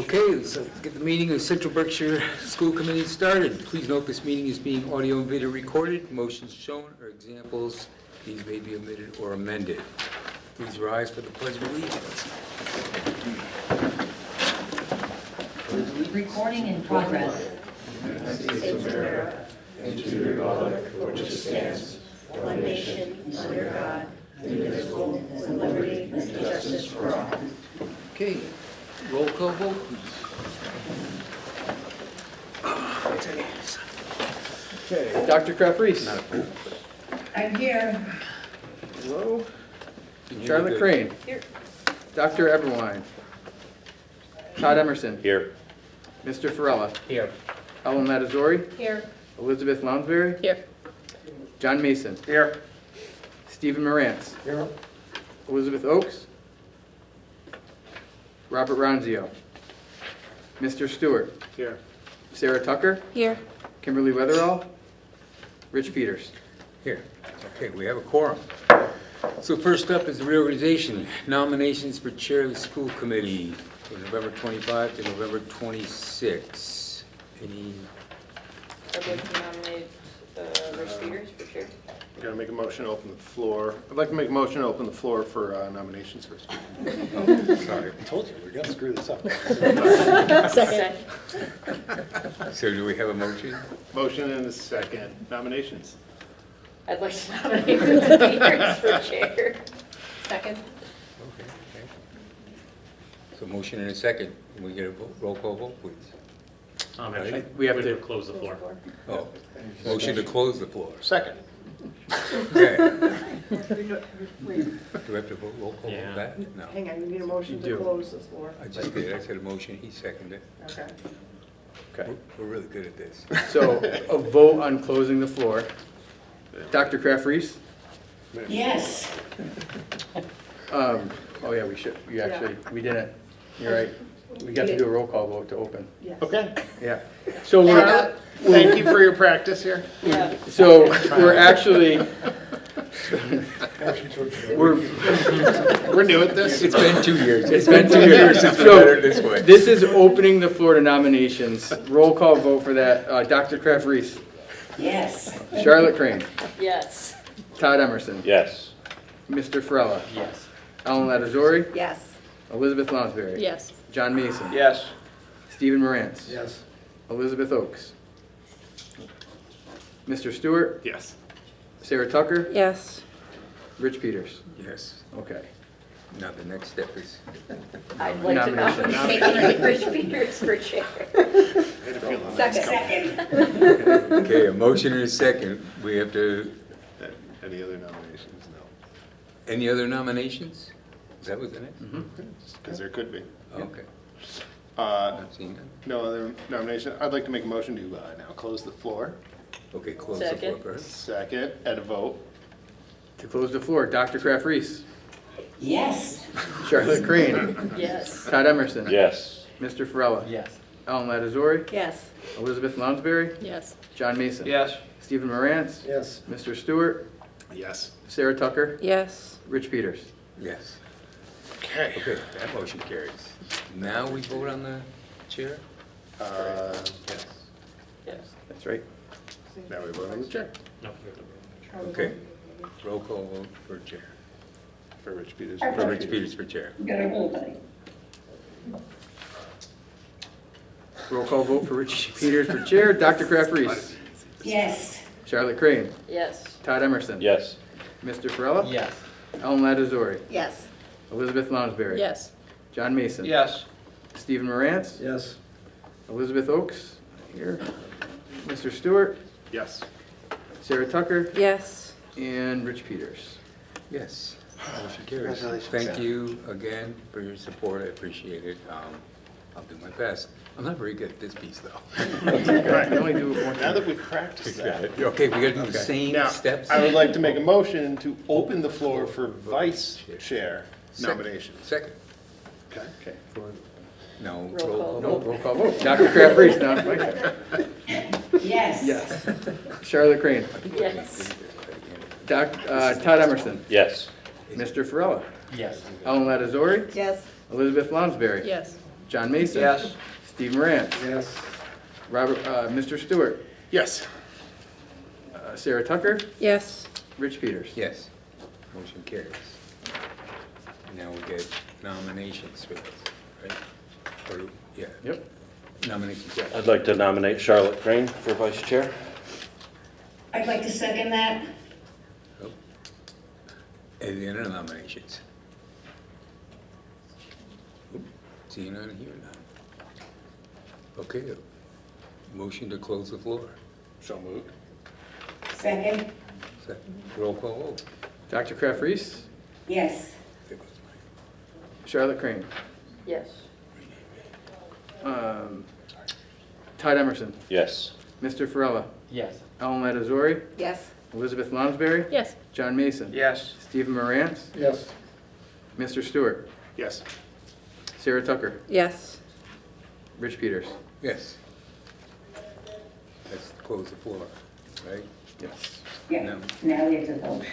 Okay, let's get the meeting of the Central Berkshire School Committee started. Please note this meeting is being audio and video recorded. Motions shown are examples. These may be omitted or amended. Please rise for the Pledge of Allegiance. Recording in progress. United States of America, and to the republic for which it stands, one nation, under God, indivisible, with liberty and justice for all. Okay, roll call vote, please. Okay, Dr. Kraft-Reese. Not a vote, I'm here. Hello. but Charlotte Crane. Here. Dr. Eberwein. Todd Emerson. Here. Mr. Farella. Here. Ellen Latazori. Here. Elizabeth Lounsbury. Here. John Mason. Here. Stephen Morantz. Here. Elizabeth Oakes. Robert Ronzio. Mr. Stewart. Here. Sarah Tucker. Here. Kimberly Weatherall. Rich Peters. Here. Okay, we have a quorum. So first up is the reorganization. Nominations for chair of the school committee for November 25 to November 26. Any, I'd like to nominate Rich Peters for chair. Gotta make a motion to open the floor. I'd like to make a motion to open the floor for nominations first. sorry. I told you, we're gonna screw this up. Second. So do we have a motion? Motion and a second. Nominations. I'd like to nominate Rich Peters for chair. Second. Okay. So motion and a second. Can we get a roll call vote, please? Actually, we have to close the floor. Oh, motion to close the floor. Second. Okay. Do we have to vote roll call Yeah. vote that? No. Hang on, you need a motion You to do. close the floor. I just did. I said a motion. He seconded it. Okay. Okay. We're really good at this. So a vote on closing the floor. Dr. Kraft-Reese. Yes. Oh yeah, we should. We actually, we didn't. You're right. We got to do a roll call vote to open. Yes. Okay. Yeah. So Thank you for your practice here. Yeah. we're actually, we're, We're new at this. It's been 2 years. It's been 2 years. It's been So- better this way. this is opening the floor to nominations. Roll call vote for that. Dr. Kraft-Reese, Yes. Charlotte Crane, Yes. Todd Emerson, Yes. Mr. Farella, Yes. Ellen Latazori, Yes. Elizabeth Lounsbury, Yes. John Mason, Yes. Stephen Morantz, Yes. Elizabeth Oakes, Mr. Stewart, Yes. Sarah Tucker, Yes. Rich Peters. Yes. Okay. Now the next step is, I'd like to Nomination. nominate Rich Peters for chair. Second. okay, a motion and a second. We have to, Any other nominations? No. any other nominations? Is that what's in it? Because there could be. Okay. Uh, Not seeing that. No other nomination. I'd like to make a motion to now close the floor. Okay, close the floor Second. first. Second, and a vote. To close the floor, Dr. Kraft-Reese, Yes. Charlotte Crane, Yes. Todd Emerson, Yes. Mr. Farella, Yes. Ellen Latazori, Yes. Elizabeth Lounsbury, Yes. John Mason. Yes. Stephen Morantz, Yes. Mr. Stewart, Yes. Sarah Tucker, Yes. Rich Peters. Yes. Okay. Okay, that motion carries. Now we vote on the chair? Yes. Yes. That's right. Now we vote on the chair No. Okay. Roll call vote for chair. for Rich Peters. For Rich Peters for chair. Roll call vote for Rich Peters for chair. Dr. Kraft-Reese, Yes. Charlotte Crane, Yes. Todd Emerson. Yes. Mr. Farella. Yes. Ellen Latazori, Yes. Elizabeth Lounsbury. Yes. John Mason. Yes. Stephen Morantz, Yes. Elizabeth Oakes, here. Mr. Stewart, Yes. Sarah Tucker, Yes. and Rich Peters. Yes. Motion carries. Congratulations. Thank you again for your support. I appreciate it. I'll do my best. I'm not very good at this piece, though. I can only do it one Now time. that we've practiced that. Okay, we gotta do the Okay. same Now, steps? I would like to make a motion to open the floor for vice chair nominations. Second. Okay. No. Roll call. No, roll call vote. Dr. Kraft-Reese, now it's my turn. Yes. Yes. Charlotte Crane, Yes. Todd Emerson, Yes. Mr. Farella, Yes. Ellen Latazori, Yes. Elizabeth Lounsbury, Yes. John Mason. Yes. Steve Morantz. Yes. Mr. Stewart. Yes. Sarah Tucker. Yes. Rich Peters. Yes. Motion carries. Now we get nominations for this, right? Or, yeah, Yep. nominations, yeah. I'd like to nominate Charlotte Crane for vice chair. I'd like to second that. Any other nominations? Oop, seeing none here now. Okay, motion to close the floor. So moved. Second. Second. Roll call vote. Dr. Kraft Reese. Yes. There goes mine. Charlotte Crane. Yes. Todd Emerson. Yes. Mr. Farella. Yes. Ellen Ladazori. Yes. Elizabeth Lonsberry. Yes. John Mason. Yes. Stephen Morantz. Yes. Mr. Stewart. Yes. Sarah Tucker. Yes. Rich Peters. Yes. Let's close the floor, right? Yes. Yeah. No. Now we have to vote.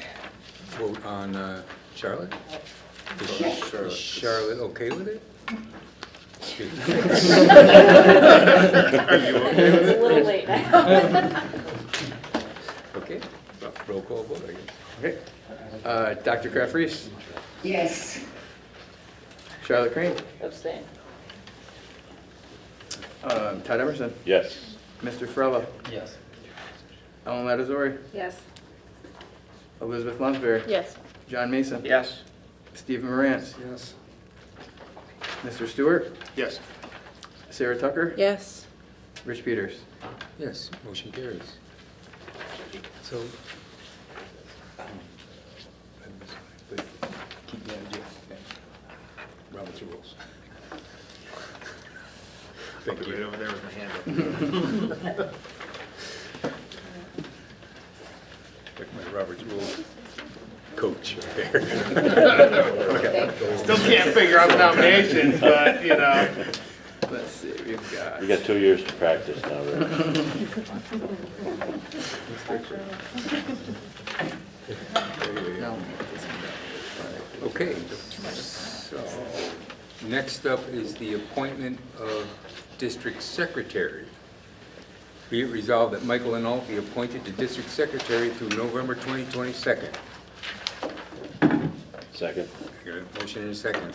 Vote on Charlotte? Yes. Is Charlotte okay with it? It's a little late now. Okay, roll call vote, I guess. Okay. Dr. Kraft Reese. Yes. Charlotte Crane. Abstain. Todd Emerson. Yes. Mr. Farella. Yes. Ellen Ladazori. Yes. Elizabeth Lonsberry. Yes. John Mason. Yes. Stephen Morantz. Yes. Mr. Stewart. Yes. Sarah Tucker. Yes. Rich Peters. Yes, motion carries. So, but keep the idea. Robert's rules. Thank Right you. over there with my hand up. Like my Robert's rules coach right there. Still can't figure out the nominations, but, you know. Let's see, we've got. You got 2 years to practice now, Rick. No. Okay, so, next up is the appointment of district secretary. Be it resolved that Michael Renault be appointed to district secretary through November 2022. Second. I got a motion and a second.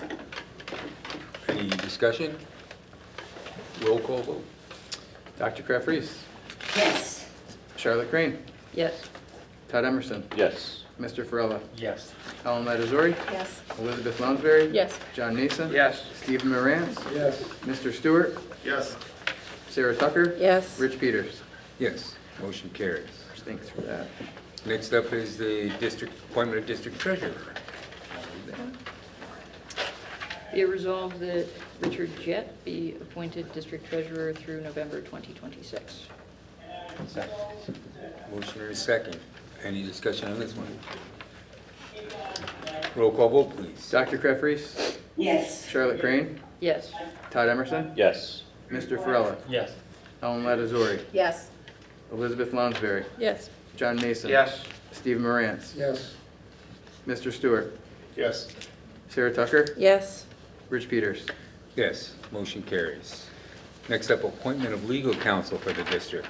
Any discussion? Roll call vote. Dr. Kraft Reese. Yes. Charlotte Crane. Yes. Todd Emerson. Yes. Mr. Farella. Yes. Ellen Ladazori. Yes. Elizabeth Lonsberry. Yes. John Mason. Yes. Stephen Morantz. Yes. Mr. Stewart. Yes. Sarah Tucker. Yes. Rich Peters. Yes, motion carries. Thanks for that. Next up is the district, appointment of district treasurer. Be it resolved that Richard Jett be appointed district treasurer through November 2026. Motion and a second. Any discussion on this one? Roll call vote, please. Dr. Kraft Reese. Yes. Charlotte Crane. Yes. Todd Emerson. Yes. Mr. Farella. Yes. Ellen Ladazori. Yes. Elizabeth Lonsberry. Yes. John Mason. Yes. Stephen Morantz. Yes. Mr. Stewart. Yes. Sarah Tucker. Yes. Rich Peters. Yes, motion carries. Next up, appointment of legal counsel for the district.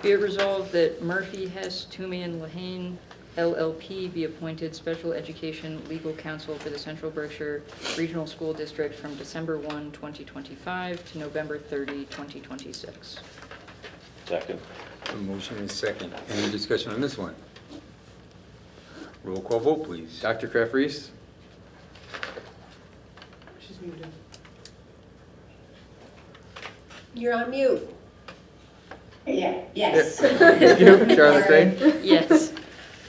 Be it resolved that Murphy, Hess, Toomey, and Lehane LLP be appointed special education legal counsel for the Central Berkshire Regional School District from December 1, 2025 to November 30, 2026. Second. A motion and a second. Any discussion on this one? Roll call vote, please. Dr. Kraft Reese. You're on mute. Yeah, yes. Charlotte Crane. Yes.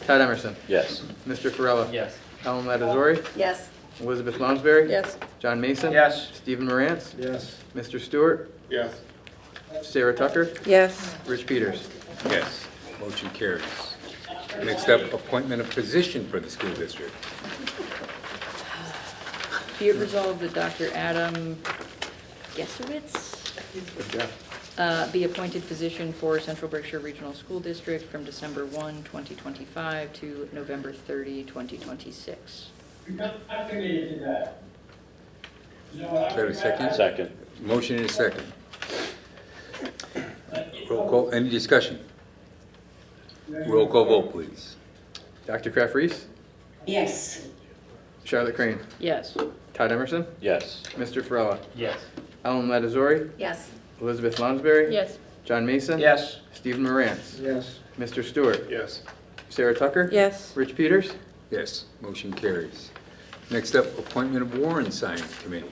Todd Emerson. Yes. Mr. Farella. Yes. Ellen Ladazori. Yes. Elizabeth Lonsberry. Yes. John Mason. Yes. Stephen Morantz. Yes. Mr. Stewart. Yes. Sarah Tucker. Yes. Rich Peters. Yes, motion carries. Next up, appointment of position for the school district. Be it resolved that Dr. Adam Gesowitz Good job. be appointed physician for Central Berkshire Regional School District from December 1, 2025 to November 30, 2026. Is that a second? Second. Motion and a second. Roll call, any discussion? Roll call vote, please. Dr. Kraft Reese, Yes. Charlotte Crane, Yes. Todd Emerson, Yes. Mr. Farella, Yes. Ellen Ledesori, Yes. Elizabeth Lounsbury. Yes. John Mason. Yes. Stephen Morantz. Yes. Mr. Stewart. Yes. Sarah Tucker. Yes. Rich Peters. Yes, motion carries. Next up, appointment of Warrant Signing Committee.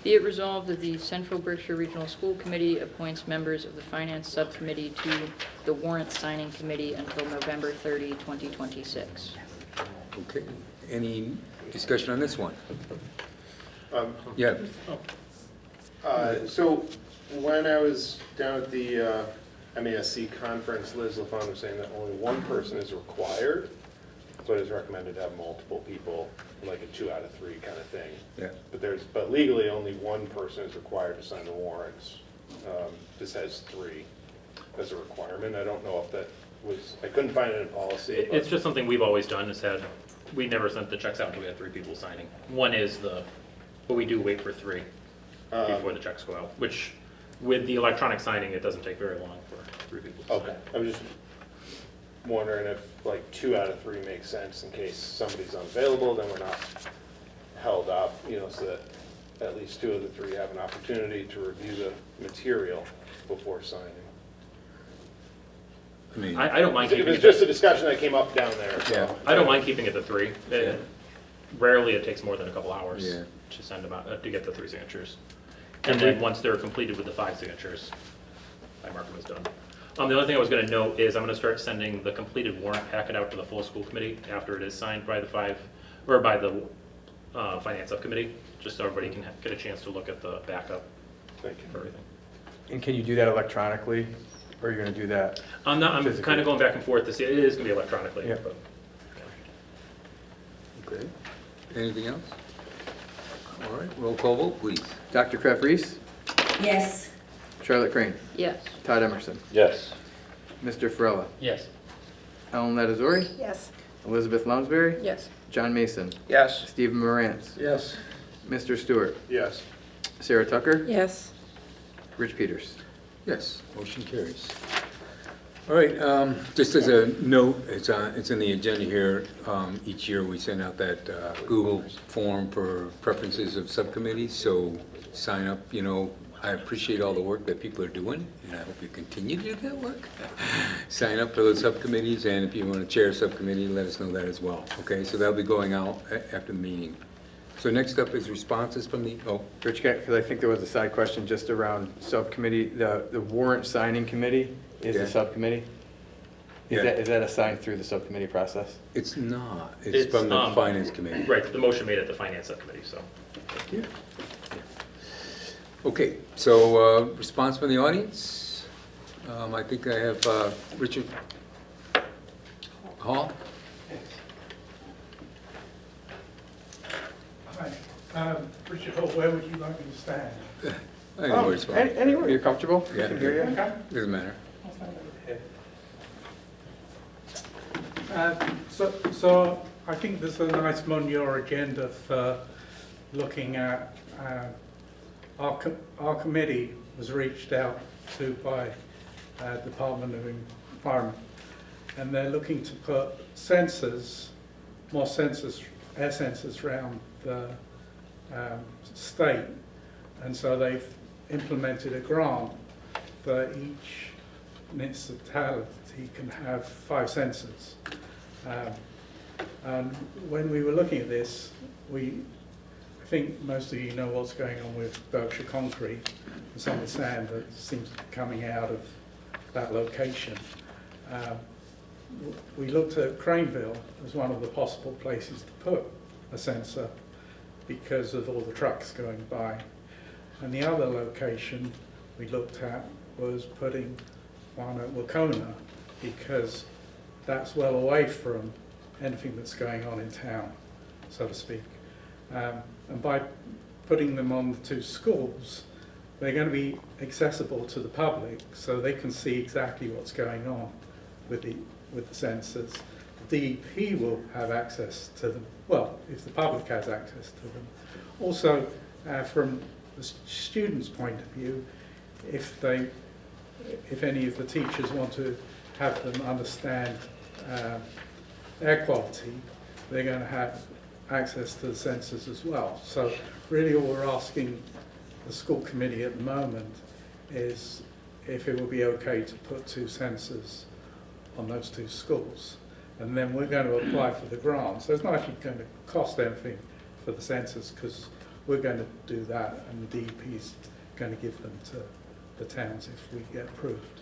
Be it resolved that the Central Berkshire Regional School Committee appoints members of the Finance Subcommittee to the Warrant Signing Committee until November 30, 2026. Okay, any discussion on this one? Um, Yeah, So when I was down at the MASC conference, Liz LaFawn was saying that only one person is required, but it's recommended to have multiple people, like a 2 out of 3 kind of thing. yeah. But legally, only one person is required to sign the warrants. This has 3 as a requirement. I don't know if that was, I couldn't find it in policy. It's just something we've always done, is had, we never sent the checks out until we had 3 people signing. One is but we do wait for 3 before the checks go out, which with the electronic signing, it doesn't take very long for 3 people to sign. Okay, I was just wondering if like 2 out of 3 makes sense in case somebody's unavailable, then we're not held up, so that at least 2 of the 3 have an opportunity to review the material before signing. I mean, I don't mind It keeping was it, just a discussion that came up down there. So. Yeah. I don't mind keeping it to 3. Rarely it takes more than a couple hours Yeah. to send them out, to get the 3 signatures. And then once they're completed with the 5 signatures, I mark them as done. The only thing I was gonna note is I'm gonna start sending the completed warrant packet out to the full school committee after it is signed by the finance subcommittee, just so everybody can get a chance to look at the backup Thank for you. everything. And can you do that electronically, or are you going to do that? I'm Physically. kind of going back and forth to see, it is gonna be electronically, Yeah. but. okay. Anything else? All right, roll call vote, please. Dr. Kraft Reese, Yes. Charlotte Crane, Yes. Todd Emerson, Yes. Mr. Farella, Yes. Ellen Ledesori, Yes. Elizabeth Lounsbury, Yes. John Mason, Yes. Stephen Morantz, Yes. Mr. Stewart, Yes. Sarah Tucker, Yes. Rich Peters. Yes, motion carries. All right, just as a note, it's in the agenda here, each year we send out that Google form for preferences of subcommittees, so sign up, I appreciate all the work that people are doing, and I hope you continue to do that work. Sign up for those subcommittees, and if you want to chair a subcommittee, let us know that as well, okay? So that'll be going out after the meeting. So next up is responses from the, Rich, because I think there was a side question just around subcommittee, the warrant signing committee is Yeah. the subcommittee? Yeah. Is that assigned through the subcommittee process? it's not, it's It's, from the finance committee. Right, the motion made at the finance subcommittee, so. Yeah. Okay, so response from the audience. I think I have Richard Hall. Hi, Richard Hall, where would you like me to stand? Anywhere is fine. Anywhere you're comfortable, we Yeah. can hear you. Okay. Doesn't matter. So I think there's a nice one on your agenda for looking at, our committee was reached out to by Department of Environment, and they're looking to put sensors, more sensors, air sensors around the state, and so they've implemented a grant that each municipality can have 5 sensors. And when we were looking at this, I think most of you know what's going on with Berkshire concrete and some of the sand that seems to be coming out of that location. We looked at Craneville as one of the possible places to put a sensor because of all the trucks going by. And the other location we looked at was putting one at Wacona because that's well away from anything that's going on in town, so to speak. And by putting them on the 2 schools, they're going to be accessible to the public so they can see exactly what's going on with the sensors. The DEP will have access to them, well, if the public has access to them. Also, from the student's point of view, if any of the teachers want to have them understand air quality, they're going to have access to the sensors as well. So really all we're asking the school committee at the moment is if it will be okay to put 2 sensors on those 2 schools. And then we're going to apply for the grant. So it's not actually going to cost anything for the sensors because we're going to do that and the DEP is going to give them to the towns if we get approved.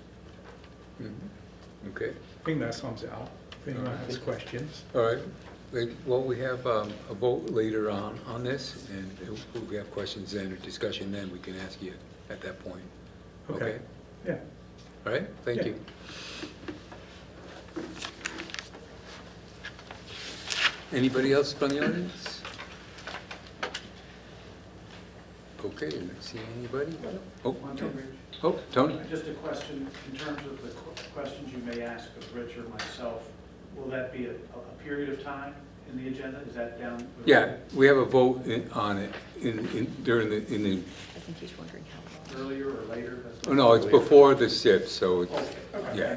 Okay, I think that sums it up. If anyone has questions. all right. Well, we have a vote later on this, and if we have questions then or discussion then, we can ask you at that point. Okay? Yeah. All right, thank Yeah. you. Anybody else from the audience? Okay, I don't see anybody. Oh, Tony? Just a question, in terms of the questions you may ask of Rich or myself, will that be a period of time in the agenda? Is that down? Yeah, we have a vote on it during the, I think he's wondering how long. Earlier or later? oh no, it's before the SIP, so it's, Okay. yeah,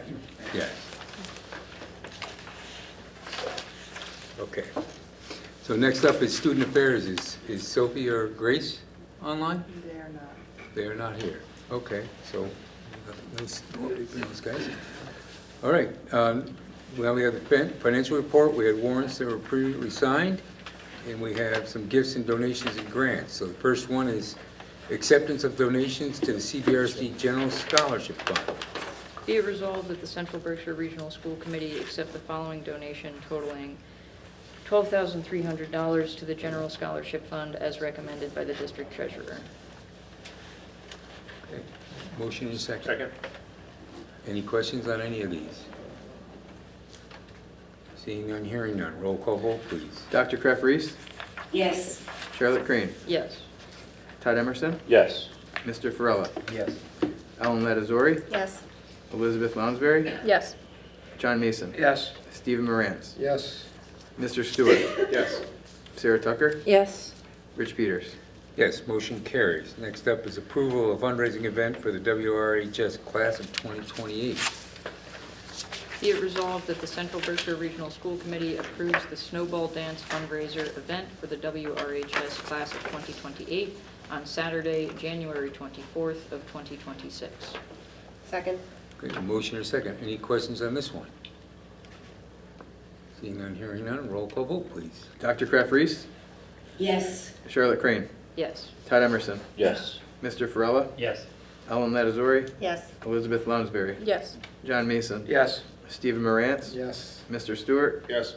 yeah. Okay. So next up is student affairs. Is Sophie or Grace online? They are not. They are not here. Okay, so those guys. All right. Well, we have the financial report. We had warrants that were previously signed, and we have some gifts and donations and grants. So the first one is acceptance of donations to the CBRC General Scholarship Fund. Be it resolved that the Central Berkshire Regional School Committee accept the following donation totaling $12,300 to the General Scholarship Fund as recommended by the District Treasurer. Okay. Motion and second. Second. Any questions on any of these? Seeing none, hearing none. Roll call vote, please. Dr. Kraft-Reese, Yes. Charlotte Crane, Yes. Todd Emerson, Yes. Mr. Farella, Yes. Ellen Ledesori, Yes. Elizabeth Lounsbury, Yes. John Mason, Yes. Stephen Morantz, Yes. Mr. Stewart, Yes. Sarah Tucker, Yes. Rich Peters. Yes, motion carries. Next up is approval of fundraising event for the WRHS class of 2028. Be it resolved that the Central Berkshire Regional School Committee approves the Snowball Dance fundraiser event for the WRHS class of 2028 on Saturday, January 24th of 2026. Second. Okay, a motion and a second. Any questions on this one? Seeing none, hearing none, roll call vote, please. Dr. Kraft-Reese, Yes. Charlotte Crane, Yes. Todd Emerson, Yes. Mr. Farella, Yes. Ellen Ledesori, Yes. Elizabeth Lounsbury, Yes. John Mason, Yes. Stephen Morantz, Yes. Mr. Stewart, Yes.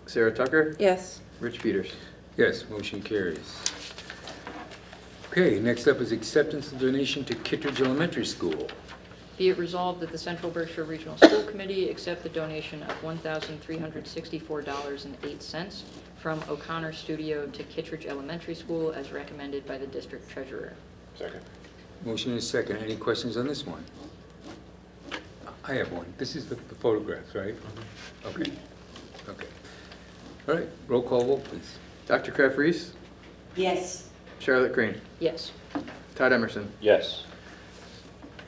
Sarah Tucker, Yes. Rich Peters. Yes, motion carries. Okay, next up is acceptance of donation to Kittredge Elementary School. Be it resolved that the Central Berkshire Regional School Committee accept the donation of $1,364.08 from O'Connor Studio to Kittredge Elementary School as recommended by the District Treasurer. Second. Motion is second. Any questions on this one? I have one. This is the photographs, right? Okay. Okay. All right, roll call vote, please. Dr. Kraft-Reese, Yes. Charlotte Crane, Yes. Todd Emerson, Yes.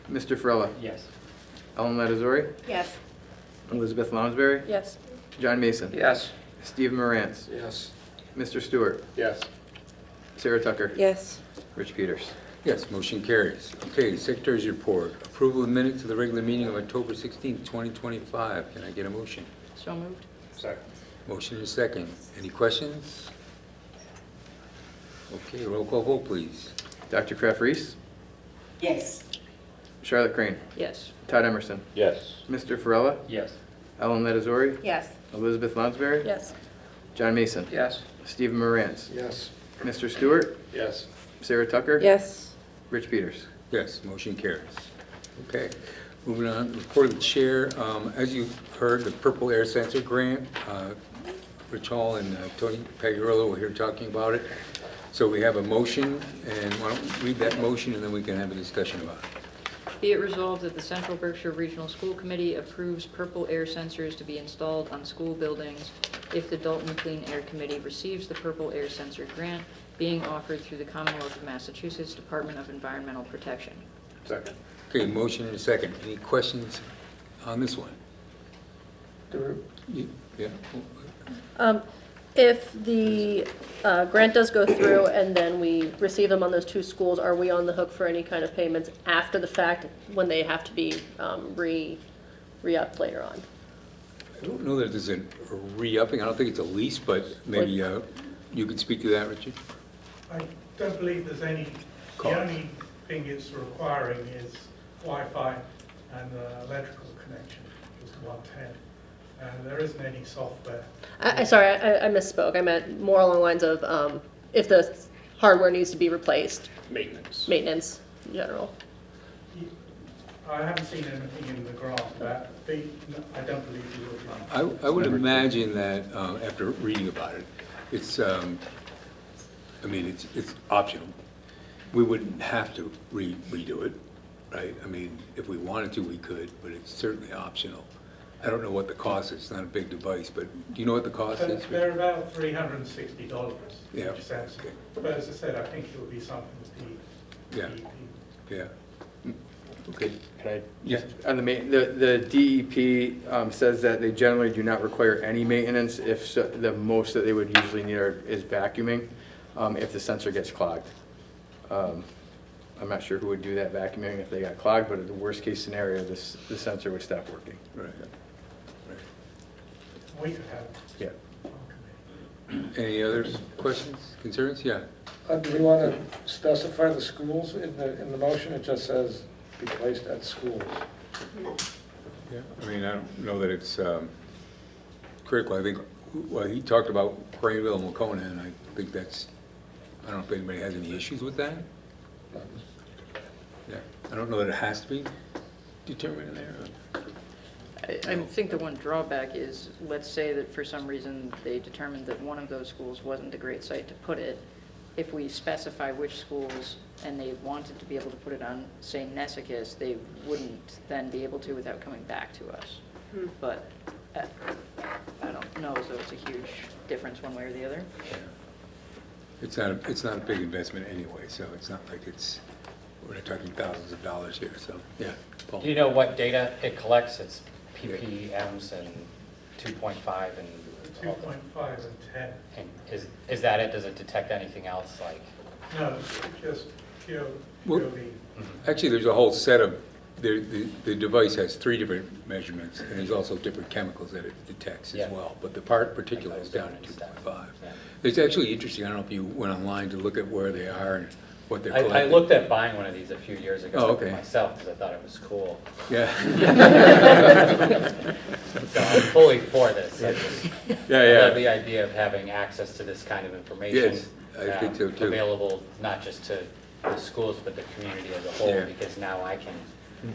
Mr. Farella, Yes. Ellen Ledesori, Yes. Elizabeth Lounsbury, Yes. John Mason, Yes. Stephen Morantz, Yes. Mr. Stewart, Yes. Sarah Tucker, Yes. Rich Peters. Yes, motion carries. Okay, Secretary's report. Approval of minutes of the regular meeting of October 16th, 2025. Can I get a motion? So moved. Second. Motion is second. Any questions? Okay, roll call vote, please. Dr. Kraft-Reese, Yes. Charlotte Crane, Yes. Todd Emerson, Yes. Mr. Farella, Yes. Ellen Ledesori, Yes. Elizabeth Lounsbury, Yes. John Mason, Yes. Stephen Morantz, Yes. Mr. Stewart, Yes. Sarah Tucker, Yes. Rich Peters. Yes, motion carries. Okay, moving on, report of the chair. As you heard, the Purple Air Sensor Grant, Rich Hall and Tony Pagliarulo were here talking about it. So we have a motion, and why don't we read that motion, and then we can have a discussion about it. Be it resolved that the Central Berkshire Regional School Committee approves purple air sensors to be installed on school buildings if the Dalton Clean Air Committee receives the purple air sensor grant being offered through the Commonwealth of Massachusetts Department of Environmental Protection. Second. Okay, motion and a second. Any questions on this one? Yeah? If the grant does go through and then we receive them on those two schools, are we on the hook for any kind of payments after the fact when they have to be re-upped later on? I don't know that there's a re-upping. I don't think it's a lease, but maybe you could speak to that, Richard? I don't believe there's any, Cost. the only thing it's requiring is Wi-Fi and electrical connection, which is 110. And there isn't any software. Sorry, I misspoke. I meant more along the lines of if the hardware needs to be replaced, maintenance in general. I haven't seen anything in the grant about that. I don't believe you will be. I would imagine that after reading about it, it's, I mean, it's optional. We wouldn't have to redo it, right? I mean, if we wanted to, we could, but it's certainly optional. I don't know what the cost is. It's not a big device, but do you know what the cost is? They're about $360 Yeah. each sensor. Okay. But as I said, I think it will be something with the DEP. Yeah. Okay. Can I, Yeah. on the DEP says that they generally do not require any maintenance if the most that they would usually need is vacuuming if the sensor gets clogged. I'm not sure who would do that vacuuming if they got clogged, but in the worst case scenario, the sensor would stop working. Right. We could have. Yeah. Any other questions, concerns? Yeah. Do we want to specify the schools in the motion? It just says be placed at schools. Yeah. I mean, I don't know that it's critical. I think, well, he talked about Craneville and Wacona, and I think that's, I don't know if anybody has any issues with that. Yeah. I don't know that it has to be determined in there. I think the one drawback is, let's say that for some reason they determined that one of those schools wasn't a great site to put it. If we specify which schools and they wanted to be able to put it on, say, Nessacus, they wouldn't then be able to without coming back to us. But I don't know as though it's a huge difference one way or the other. It's not a big investment anyway, so it's not like it's, we're not talking thousands of dollars here, so, yeah. Paul? Do you know what data it collects? It's ppms and 2.5 and... 2.5 and 10. And is that it? Does it detect anything else, like? No, just purely. Actually, there's a whole set of, the device has 3 different measurements, and there's also different chemicals that it detects as well, but the part particular is down at 2.5. It's actually interesting, I don't know if you went online to look at where they are and what they're collecting. I looked at buying one of these a few years ago for myself because I thought it was cool. Yeah. So I'm fully for this. I just Yeah. love the idea of having access to this kind of information. Yes, I think so too. Available not just to the schools, but the community as a whole, Yeah. because now I can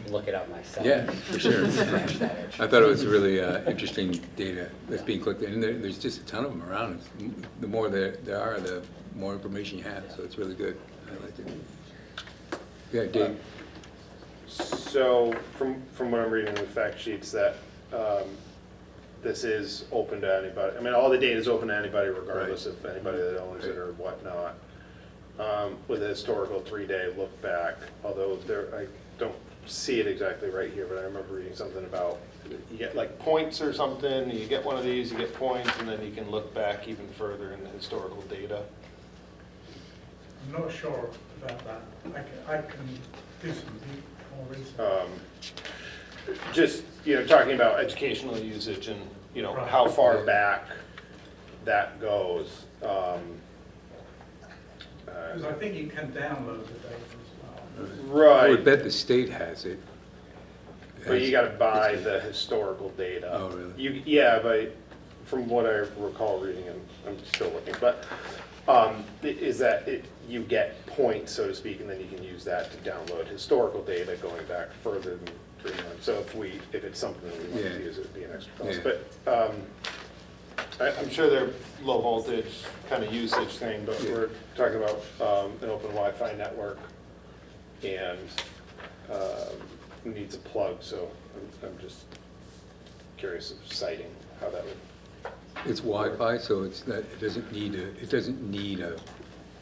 look it up myself. Yeah, for sure. Scratch that itch. I thought it was really interesting data that's being collected, and there's just a ton of them around. The more there are, the more information you have, so it's really good. I like it. Yeah, Dave? So from what I'm reading in the fact sheets, that this is open to anybody. I mean, all the data is open to anybody regardless of anybody that owns it or whatnot. With a historical 3-day look back, although I don't see it exactly right here, but I remember reading something about you get like points or something, you get one of these, you get points, and then you can look back even further in the historical data. I'm not sure about that. I can do some more research. Just, talking about educational usage and, how far back that goes. Because I think you can download the data as well. Right. I would bet the state has it. But you gotta buy the historical data. Oh, really? Yeah, but from what I recall reading, and I'm still looking, but, is that you get points, so to speak, and then you can use that to download historical data going back further than 3 months. So if it's something that we want to use, it would be an extra cost. Yeah. But, I'm sure they're low voltage kind of usage thing, but we're talking about, an open Wi-Fi network and, needs a plug, so I'm just curious of citing how that would. It's Wi-Fi, so it doesn't need a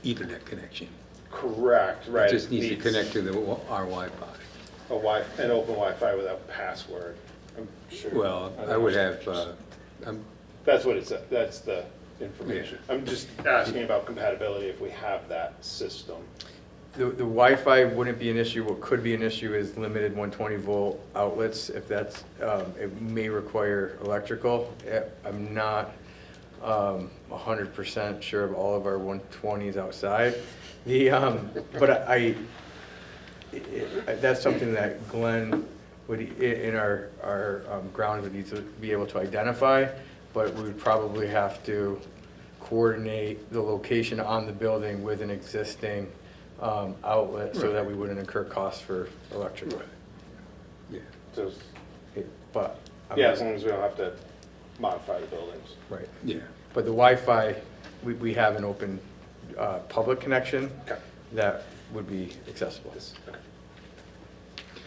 Ethernet connection. Correct, right. It just needs to connect to our Wi-Fi. An open Wi-Fi without password, I'm sure. Well, don't I would know. have, That's what it's, that's the information. I'm just asking about compatibility if we have that system. The Wi-Fi wouldn't be an issue. What could be an issue is limited 120-volt outlets. If that's, it may require electrical. I'm not 100% sure of all of our 120s outside. But that's something that Glenn would, in our grounds, would need to be able to identify, but we would probably have to coordinate the location on the building with an existing outlet so that we wouldn't incur costs for electric. Right. Yeah. So, But. yeah, as long as we don't have to modify the buildings. Right. Yeah. But the Wi-Fi, we have an open public connection Okay. that would be accessible.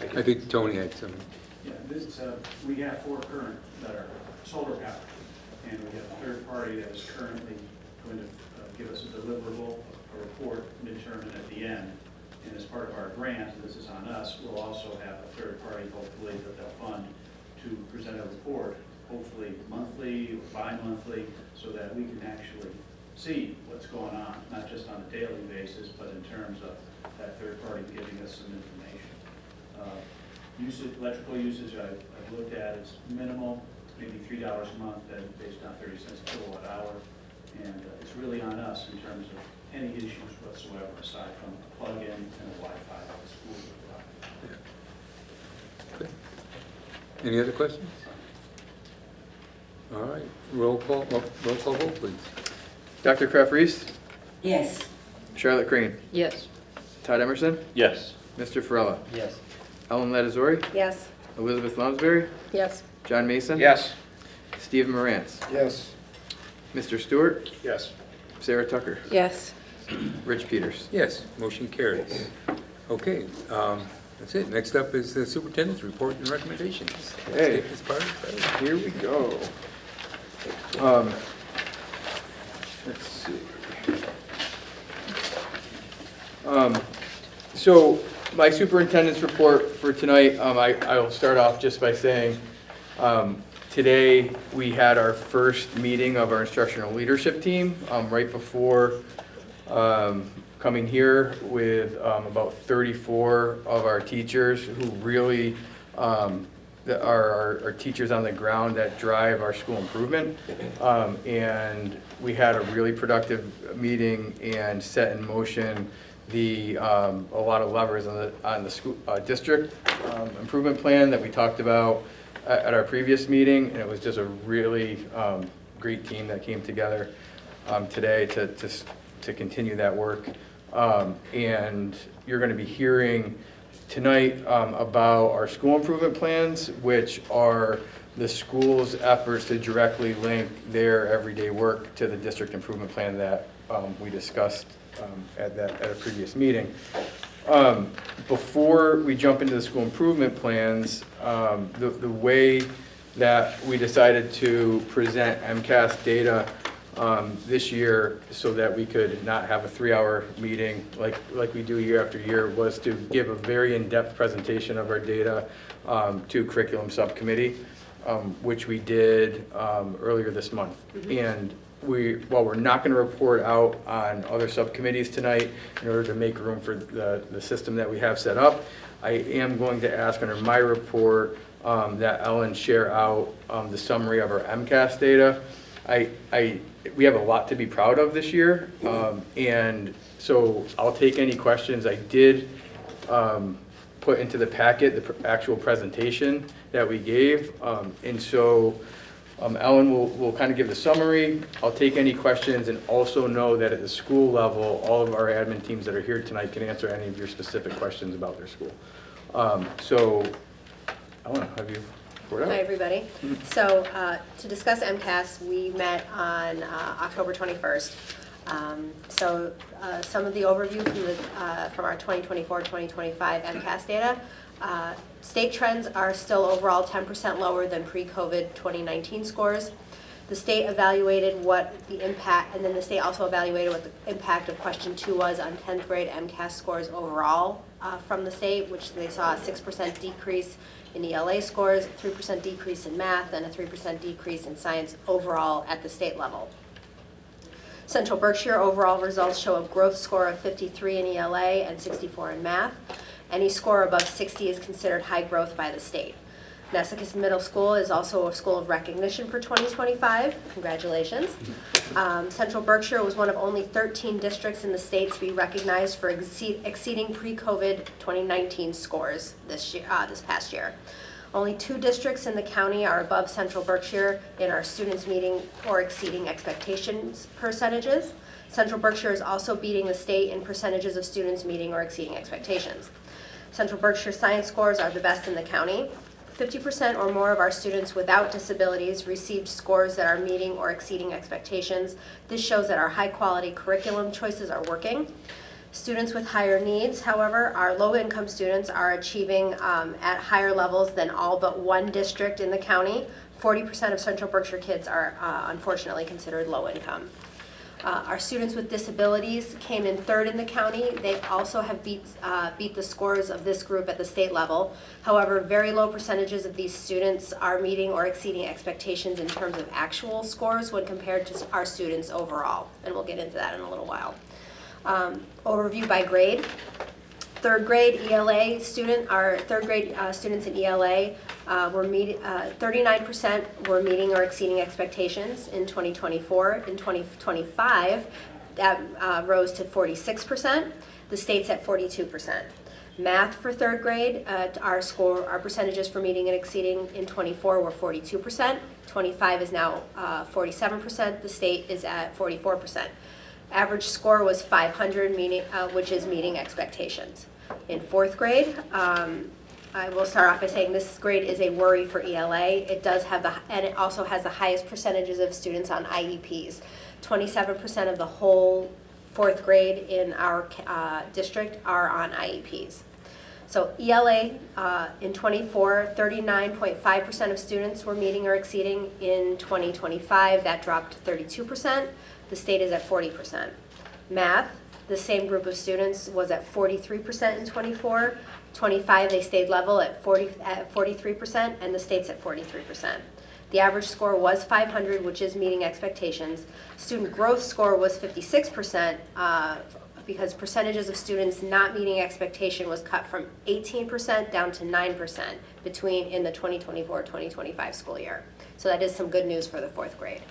Okay. I think Tony had some. Yeah, this, we have 4 current that are solar powered, and we have a third party that is currently going to give us a deliverable, a report, midterm, and at the end. And as part of our grant, this is on us, we'll also have a third party, hopefully, that they'll fund to present a report, hopefully monthly or bi-monthly, so that we can actually see what's going on, not just on a daily basis, but in terms of that third party giving us some information. Usage, electrical usage, I've looked at, is minimal, maybe $3 a month, based on 30 cents a kilowatt hour. And it's really on us in terms of any issues whatsoever, aside from a plug-in and a Wi-Fi that the school would provide. Okay. Any other questions? All right, roll call vote, please. Dr. Kraft-Reese, Yes. Charlotte Crane, Yes. Todd Emerson, Yes. Mr. Farella, Yes. Ellen Ledizori, Yes. Elizabeth Lounsbury, Yes. John Mason. Yes. Steve Morantz, Yes. Mr. Stewart, Yes. Sarah Tucker, Yes. Rich Peters. Yes, motion carries. Okay, that's it. Next up is the superintendent's report and recommendations. Okay. This part. Here we go. Let's see. So my superintendent's report for tonight, I'll start off just by saying, today we had our first meeting of our instructional leadership team, right before coming here with about 34 of our teachers who really are our teachers on the ground that drive our school improvement. And we had a really productive meeting and set in motion a lot of levers on the school district improvement plan that we talked about at our previous meeting. And it was just a really great team that came together today to continue that work. And you're going to be hearing tonight about our school improvement plans, which are the school's efforts to directly link their everyday work to the district improvement plan that we discussed at a previous meeting. Before we jump into the school improvement plans, the way that we decided to present MCAS data this year so that we could not have a 3-hour meeting like we do year after year was to give a very in-depth presentation of our data to curriculum subcommittee, which we did earlier this month. And while we're not going to report out on other subcommittees tonight in order to make room for the system that we have set up, I am going to ask under my report that Ellen share out the summary of our MCAS data. We have a lot to be proud of this year, and so I'll take any questions. I did put into the packet the actual presentation that we gave, and so Ellen will kind of give the summary. I'll take any questions, and also know that at the school level, all of our admin teams that are here tonight can answer any of your specific questions about their school. So Ellen, have you report out? Hi, everybody. So to discuss MCAS, we met on October 21st. Some of the overview from our 2024-2025 MCAS data. State trends are still overall 10% lower than pre-COVID 2019 scores. The state evaluated what the impact, and then the state also evaluated what the impact of question 2 was on 10th grade MCAS scores overall from the state, which they saw a 6% decrease in ELA scores, 3% decrease in math, and a 3% decrease in science overall at the state level. Central Berkshire overall results show a growth score of 53 in ELA and 64 in math. Any score above 60 is considered high growth by the state. Nessacus Middle School is also a school of recognition for 2025. Congratulations. Central Berkshire was one of only 13 districts in the state to be recognized for exceeding pre-COVID 2019 scores this past year. Only 2 districts in the county are above Central Berkshire in our students meeting or exceeding expectations percentages. Central Berkshire is also beating the state in percentages of students meeting or exceeding expectations. Central Berkshire science scores are the best in the county. 50% or more of our students without disabilities received scores that are meeting or exceeding expectations. This shows that our high-quality curriculum choices are working. Students with higher needs, however, our low-income students are achieving at higher levels than all but 1 district in the county. 40% of Central Berkshire kids are unfortunately considered low-income. Our students with disabilities came in 3rd in the county. They also have beat the scores of this group at the state level. However, very low percentages of these students are meeting or exceeding expectations in terms of actual scores when compared to our students overall. And we'll get into that in a little while. Overview by grade. 3rd grade ELA student, our 3rd grade students in ELA were 39% were meeting or exceeding expectations in 2024. In 2025, that rose to 46%. The state's at 42%. Math for 3rd grade, our percentages for meeting and exceeding in 24 were 42%. 25 is now 47%. The state is at 44%. Average score was 500, which is meeting expectations. In 4th grade, I will start off by saying this grade is a worry for ELA. It does have and it also has the highest percentages of students on IEPs. 27% of the whole 4th grade in our district are on IEPs. So ELA in 24, 39.5% of students were meeting or exceeding. In 2025, that dropped to 32%. The state is at 40%. Math, the same group of students was at 43% in 24. 25, they stayed level at 43%, and the state's at 43%. The average score was 500, which is meeting expectations. Student growth score was 56%, because percentages of students not meeting expectation was cut from 18% down to 9% in the 2024-2025 school year. So that is some good news for the 4th grade.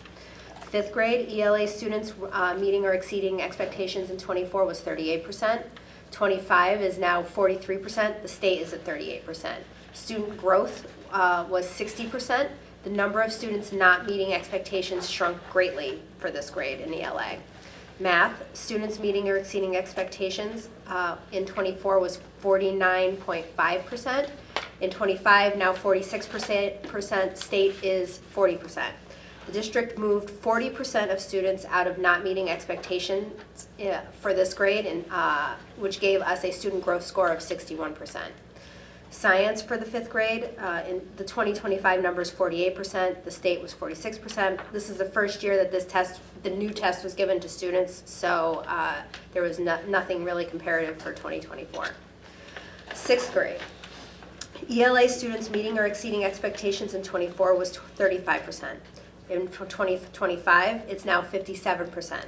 5th grade, ELA students meeting or exceeding expectations in 24 was 38%. 25 is now 43%. The state is at 38%. Student growth was 60%. The number of students not meeting expectations shrunk greatly for this grade in ELA. Math, students meeting or exceeding expectations in 24 was 49.5%. In 25, now 46%, state is 40%. The district moved 40% of students out of not meeting expectations for this grade, which gave us a student growth score of 61%. Science for the 5th grade, in the 2025 number is 48%, the state was 46%. This is the first year that the new test was given to students, so there was nothing really comparative for 2024. 6th grade. ELA students meeting or exceeding expectations in 24 was 35%. In 2025, it's now 57%.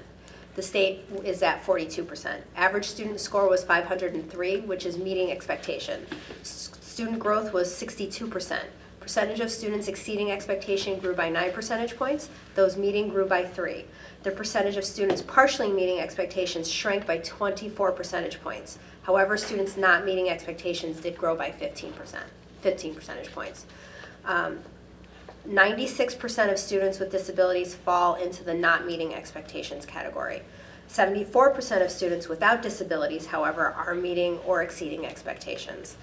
The state is at 42%. Average student score was 503, which is meeting expectation. Student growth was 62%. Percentage of students exceeding expectation grew by 9 percentage points. Those meeting grew by 3. The percentage of students partially meeting expectations shrank by 24 percentage points. However, students not meeting expectations did grow by 15 percentage points. 96% of students with disabilities fall into the not meeting expectations category. 74% of students without disabilities, however, are meeting or exceeding expectations.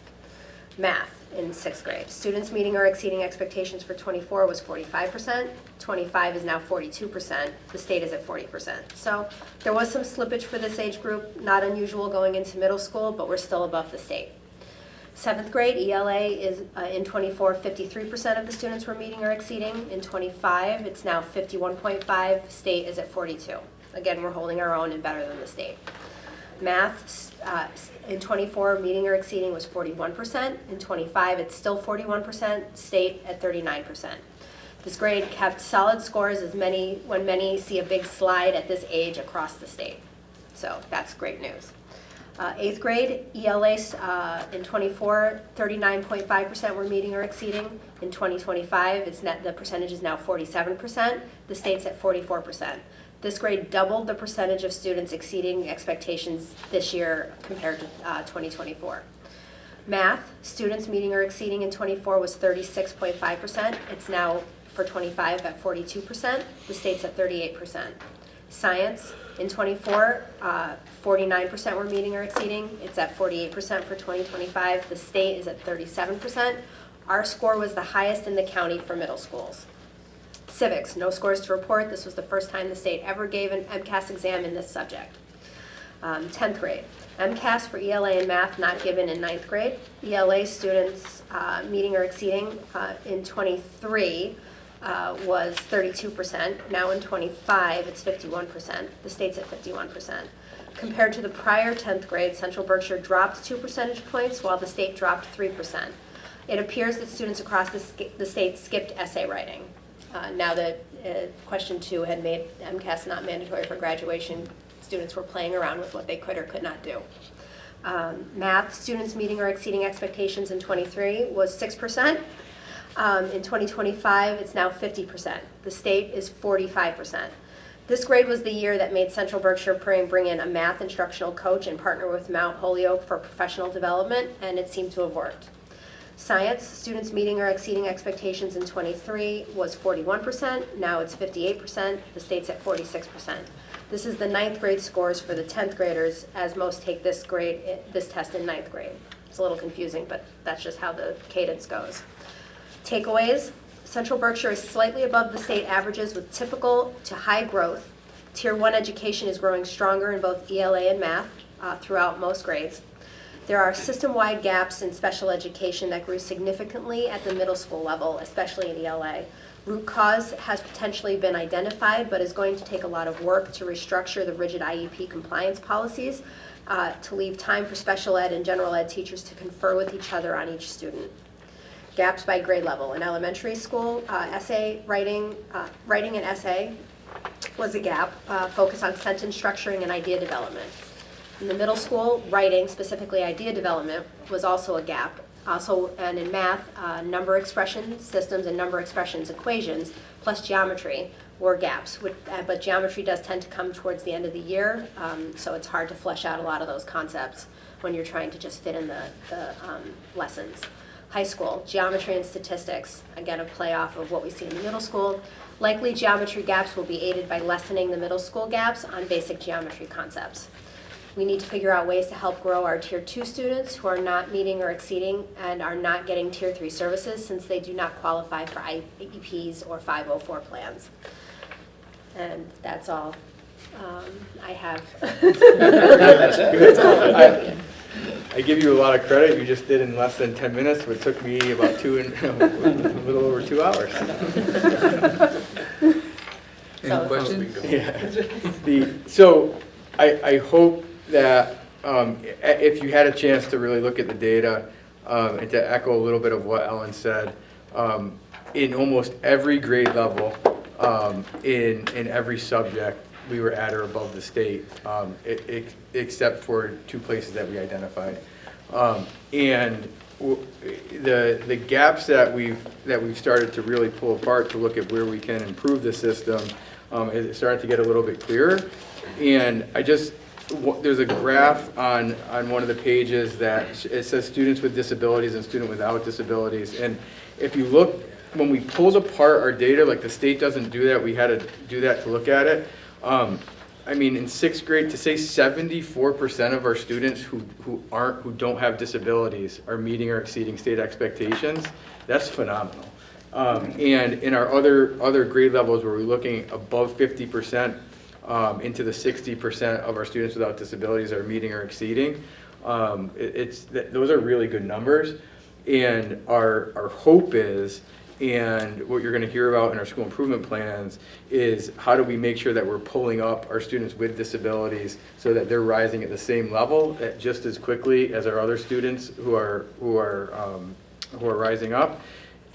Math in 6th grade. Students meeting or exceeding expectations for 24 was 45%. 25 is now 42%. The state is at 40%. So there was some slippage for this age group, not unusual going into middle school, but we're still above the state. 7th grade, ELA is in 24, 53% of the students were meeting or exceeding. In 25, it's now 51.5. State is at 42. Again, we're holding our own and better than the state. Math, in 24, meeting or exceeding was 41%. In 25, it's still 41%. State at 39%. This grade kept solid scores when many see a big slide at this age across the state. So that's great news. 8th grade, ELA in 24, 39.5% were meeting or exceeding. In 2025, the percentage is now 47%. The state's at 44%. This grade doubled the percentage of students exceeding expectations this year compared to 2024. Math, students meeting or exceeding in 24 was 36.5%. It's now for 25 at 42%. The state's at 38%. Science, in 24, 49% were meeting or exceeding. It's at 48% for 2025. The state is at 37%. Our score was the highest in the county for middle schools. Civics, no scores to report. This was the first time the state ever gave an MCAS exam in this subject. 10th grade, MCAS for ELA and math not given in 9th grade. ELA students meeting or exceeding in 23 was 32%. Now in 25, it's 51%. The state's at 51%. Compared to the prior 10th grade, Central Berkshire dropped 2 percentage points while the state dropped 3%. It appears that students across the state skipped essay writing. Now that question 2 had made MCAS not mandatory for graduation, students were playing around with what they could or could not do. Math, students meeting or exceeding expectations in 23 was 6%. In 2025, it's now 50%. The state is 45%. This grade was the year that made Central Berkshire bring in a math instructional coach and partner with Mount Holyoke for professional development, and it seemed to have worked. Science, students meeting or exceeding expectations in 23 was 41%. Now it's 58%. The state's at 46%. This is the 9th grade scores for the 10th graders, as most take this test in 9th grade. It's a little confusing, but that's just how the cadence goes. Takeaways, Central Berkshire is slightly above the state averages with typical to high growth. Tier 1 education is growing stronger in both ELA and math throughout most grades. There are system-wide gaps in special education that grew significantly at the middle school level, especially in ELA. Root cause has potentially been identified, but is going to take a lot of work to restructure the rigid IEP compliance policies to leave time for special ed and general ed teachers to confer with each other on each student. Gaps by grade level. In elementary school, writing an essay was a gap, focus on sentence structuring and idea development. In the middle school, writing, specifically idea development, was also a gap. And in math, number expression systems and number expressions equations, plus geometry, were gaps. But geometry does tend to come towards the end of the year, so it's hard to flesh out a lot of those concepts when you're trying to just fit in the lessons. High school, geometry and statistics, again, a play off of what we see in the middle school. Likely geometry gaps will be aided by lessening the middle school gaps on basic geometry concepts. We need to figure out ways to help grow our Tier 2 students who are not meeting or exceeding and are not getting Tier 3 services since they do not qualify for IEPs or 504 plans. And that's all I have. I give you a lot of credit. You just did in less than 10 minutes, but it took me about a little over 2 hours. Any questions? Yeah. So I hope that if you had a chance to really look at the data and to echo a little bit of what Ellen said, in almost every grade level, in every subject, we were at or above the state, except for 2 places that we identified. And the gaps that we've started to really pull apart to look at where we can improve the system is starting to get a little bit clearer. And there's a graph on one of the pages that it says students with disabilities and student without disabilities. And if you look, when we pulled apart our data, like the state doesn't do that, we had to do that to look at it. I mean, in 6th grade, to say 74% of our students who don't have disabilities are meeting or exceeding state expectations, that's phenomenal. And in our other grade levels where we're looking above 50%, into the 60% of our students without disabilities are meeting or exceeding, Those are really good numbers. And our hope is, and what you're going to hear about in our school improvement plans, is how do we make sure that we're pulling up our students with disabilities so that they're rising at the same level just as quickly as our other students who are rising up,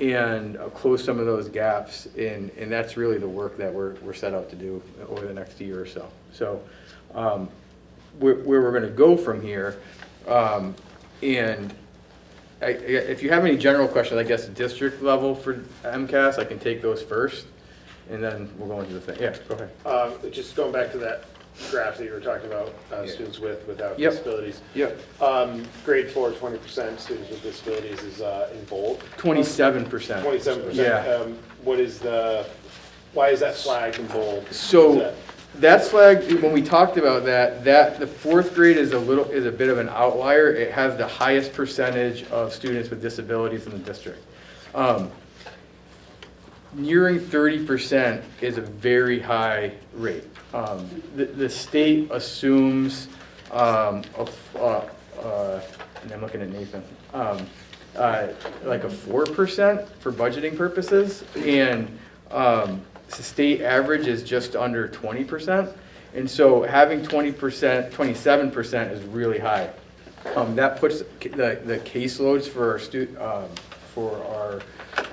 and close some of those gaps. And that's really the work that we're set out to do over the next year or so. So where we're going to go from here, and if you have any general questions, I guess district level for MCAS, I can take those first, and then we'll go into the thing. Yeah, go ahead. Just going back to that graph that you were talking about, students without Yep. disabilities. Yep. Grade 4, 20% students with disabilities is in bold. 27%. 27%. Yeah. Why is that flagged in bold? So that's flagged, when we talked about that the fourth grade is a bit of an outlier. It has the highest percentage of students with disabilities in the district. Nearing 30% is a very high rate. The state assumes, and I'm looking at Nathan, like a 4% for budgeting purposes, and the state average is just under 20%, and so having 20%, 27% is really high. That puts the caseloads for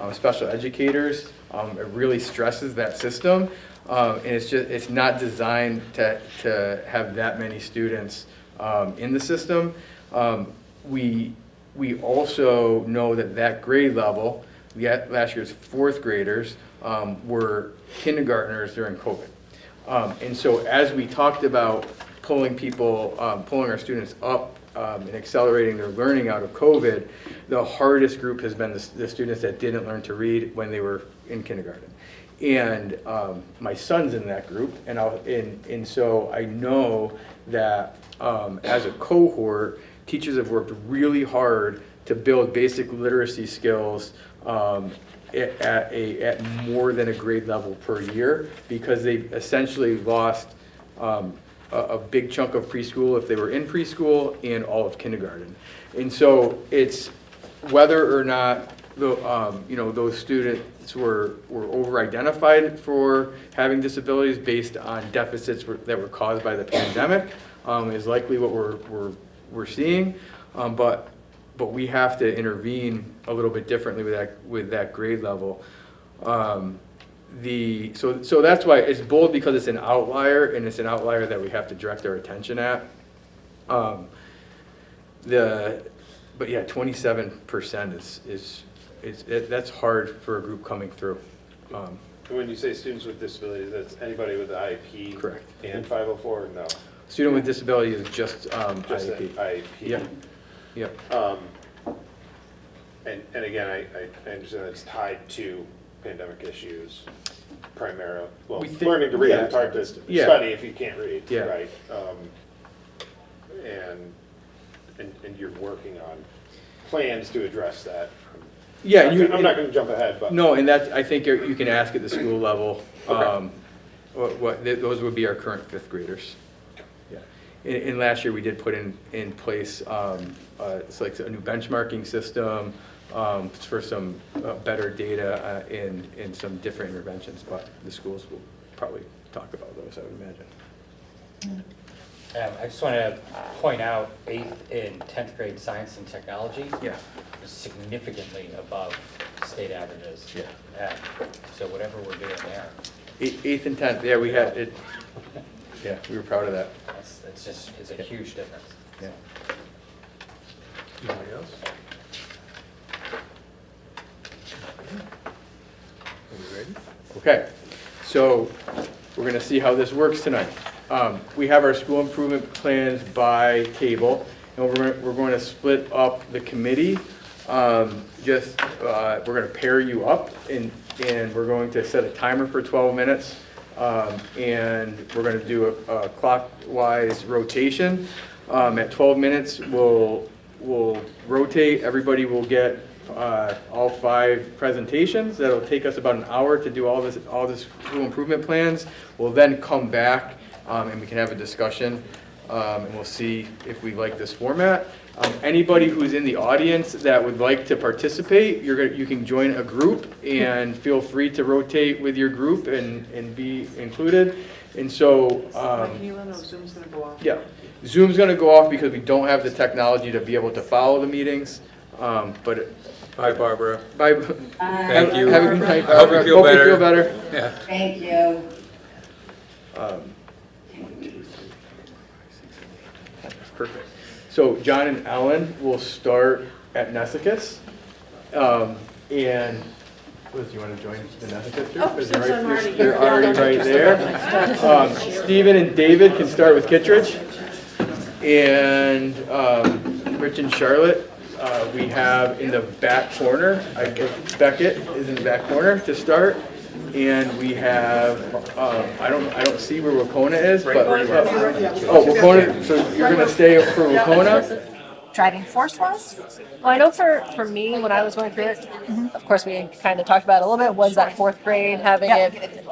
our special educators. It really stresses that system, and it's not designed to have that many students in the system. We also know that grade level, last year's fourth graders, were kindergartners during COVID. And so as we talked about pulling our students up and accelerating their learning out of COVID, the hardest group has been the students that didn't learn to read when they were in kindergarten. And my son's in that group, and so I know that as a cohort, teachers have worked really hard to build basic literacy skills at more than a grade level per year, because they essentially lost a big chunk of preschool if they were in preschool and all of kindergarten. And so it's whether or not those students were over-identified for having disabilities based on deficits that were caused by the pandemic is likely what we're seeing, but we have to intervene a little bit differently with that grade level. So that's why it's bold, because it's an outlier, and it's an outlier that we have to direct our attention at. But yeah, 27% is that's hard for a group coming through. When you say students with disabilities, that's anybody with the IEP? Correct. And 504, or no? Student with disability is just Just IEP. IEP. Yep. And again, I understand that it's tied to pandemic issues primarily. Well, We think- learning to read, yeah. it's hard to Yeah. study if you can't read, Yeah. right? And you're working on plans to address that. Yeah, I'm not going to jump ahead, but. No, and I think you can ask at the school level. Okay. Those would be our current fifth graders. Yeah. And last year we did put in place it's like a new benchmarking system for some better data and some different interventions, but the schools will probably talk about those, I would imagine. I just want to point out 8th and 10th grade science and technology Yeah. is significantly above state averages. Yeah. So whatever we're doing there, 8th and 10th, yeah, we had it. Yeah, we were proud of that. it's a huge difference. Yeah. Anybody else? Are we ready? Okay, so we're going to see how this works tonight. We have our school improvement plans by table, and we're going to split up the committee. We're going to pair you up, and we're going to set a timer for 12 minutes, and we're going to do a clockwise rotation. At 12 minutes, we'll rotate. Everybody will get all 5 presentations. That'll take us about an hour to do all this school improvement plans. We'll then come back and we can have a discussion. and we'll see if we like this format. Anybody who's in the audience that would like to participate, you can join a group and feel free to rotate with your group and be included. And so, Zoom's gonna go off? yeah, Zoom's going to go off because we don't have the technology to be able to follow the meetings. But Bye, Barbara. bye. Thank you. Have a good night, I hope you Barbara. feel Hope better. you feel better. Yeah. Thank you. 1, 2, 3, 4, 5, 6, 7, 8, 9. Perfect. So John and Ellen will start at Nessacus. And Liz, you want to join the Nessacus group? Oh, since I'm already here. You're already right there. Stephen and David can start with Kittredge. And Rich and Charlotte, we have in the back corner, Beckett is in the back corner to start. And we have, I don't see where Wacona is, but, oh, Wacona, so you're gonna stay for Wacona? Driving force was? Well, I know for me, when I was going through it, of course, we kind of talked about it a little bit, was that fourth grade, having it,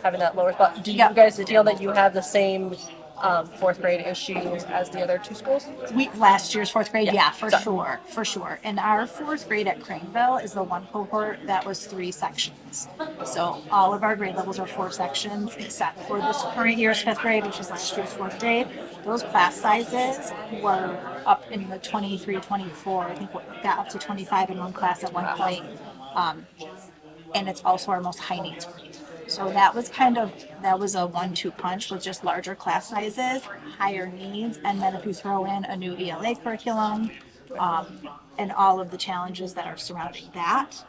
having that lower spot. Do you guys feel that you have the same fourth grade issue as the other two schools? Last year's fourth grade, Yeah, for sure. And our fourth grade at Craneville is the one cohort that was 3 sections. So all of our grade levels are 4 sections, except for this current year's fifth grade, which is last year's fourth grade. Those class sizes were up in the 23, 24. I think we got up to 25 in one class at one point. And it's also our most high needs grade. So that was a 1-2 punch with just larger class sizes, higher needs, and then if you throw in a new ELA curriculum, and all of the challenges that are surrounding that,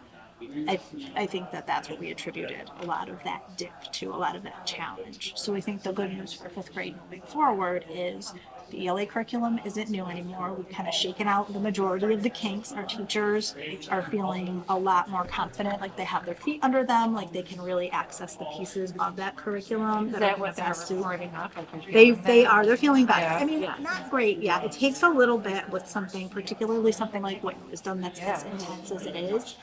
I think that's what we attributed a lot of that dip to, a lot of that challenge. So I think the good news for fifth grade moving forward is the ELA curriculum isn't new anymore. We've kind of shaken out the majority of the kinks. Our teachers are feeling a lot more confident, like they have their feet under them, like they can really access the pieces of that curriculum. Is that what they're reporting up? They're feeling better. I mean, not great. Yeah, it takes a little bit with something, particularly something like what wisdom that's as intense as it is.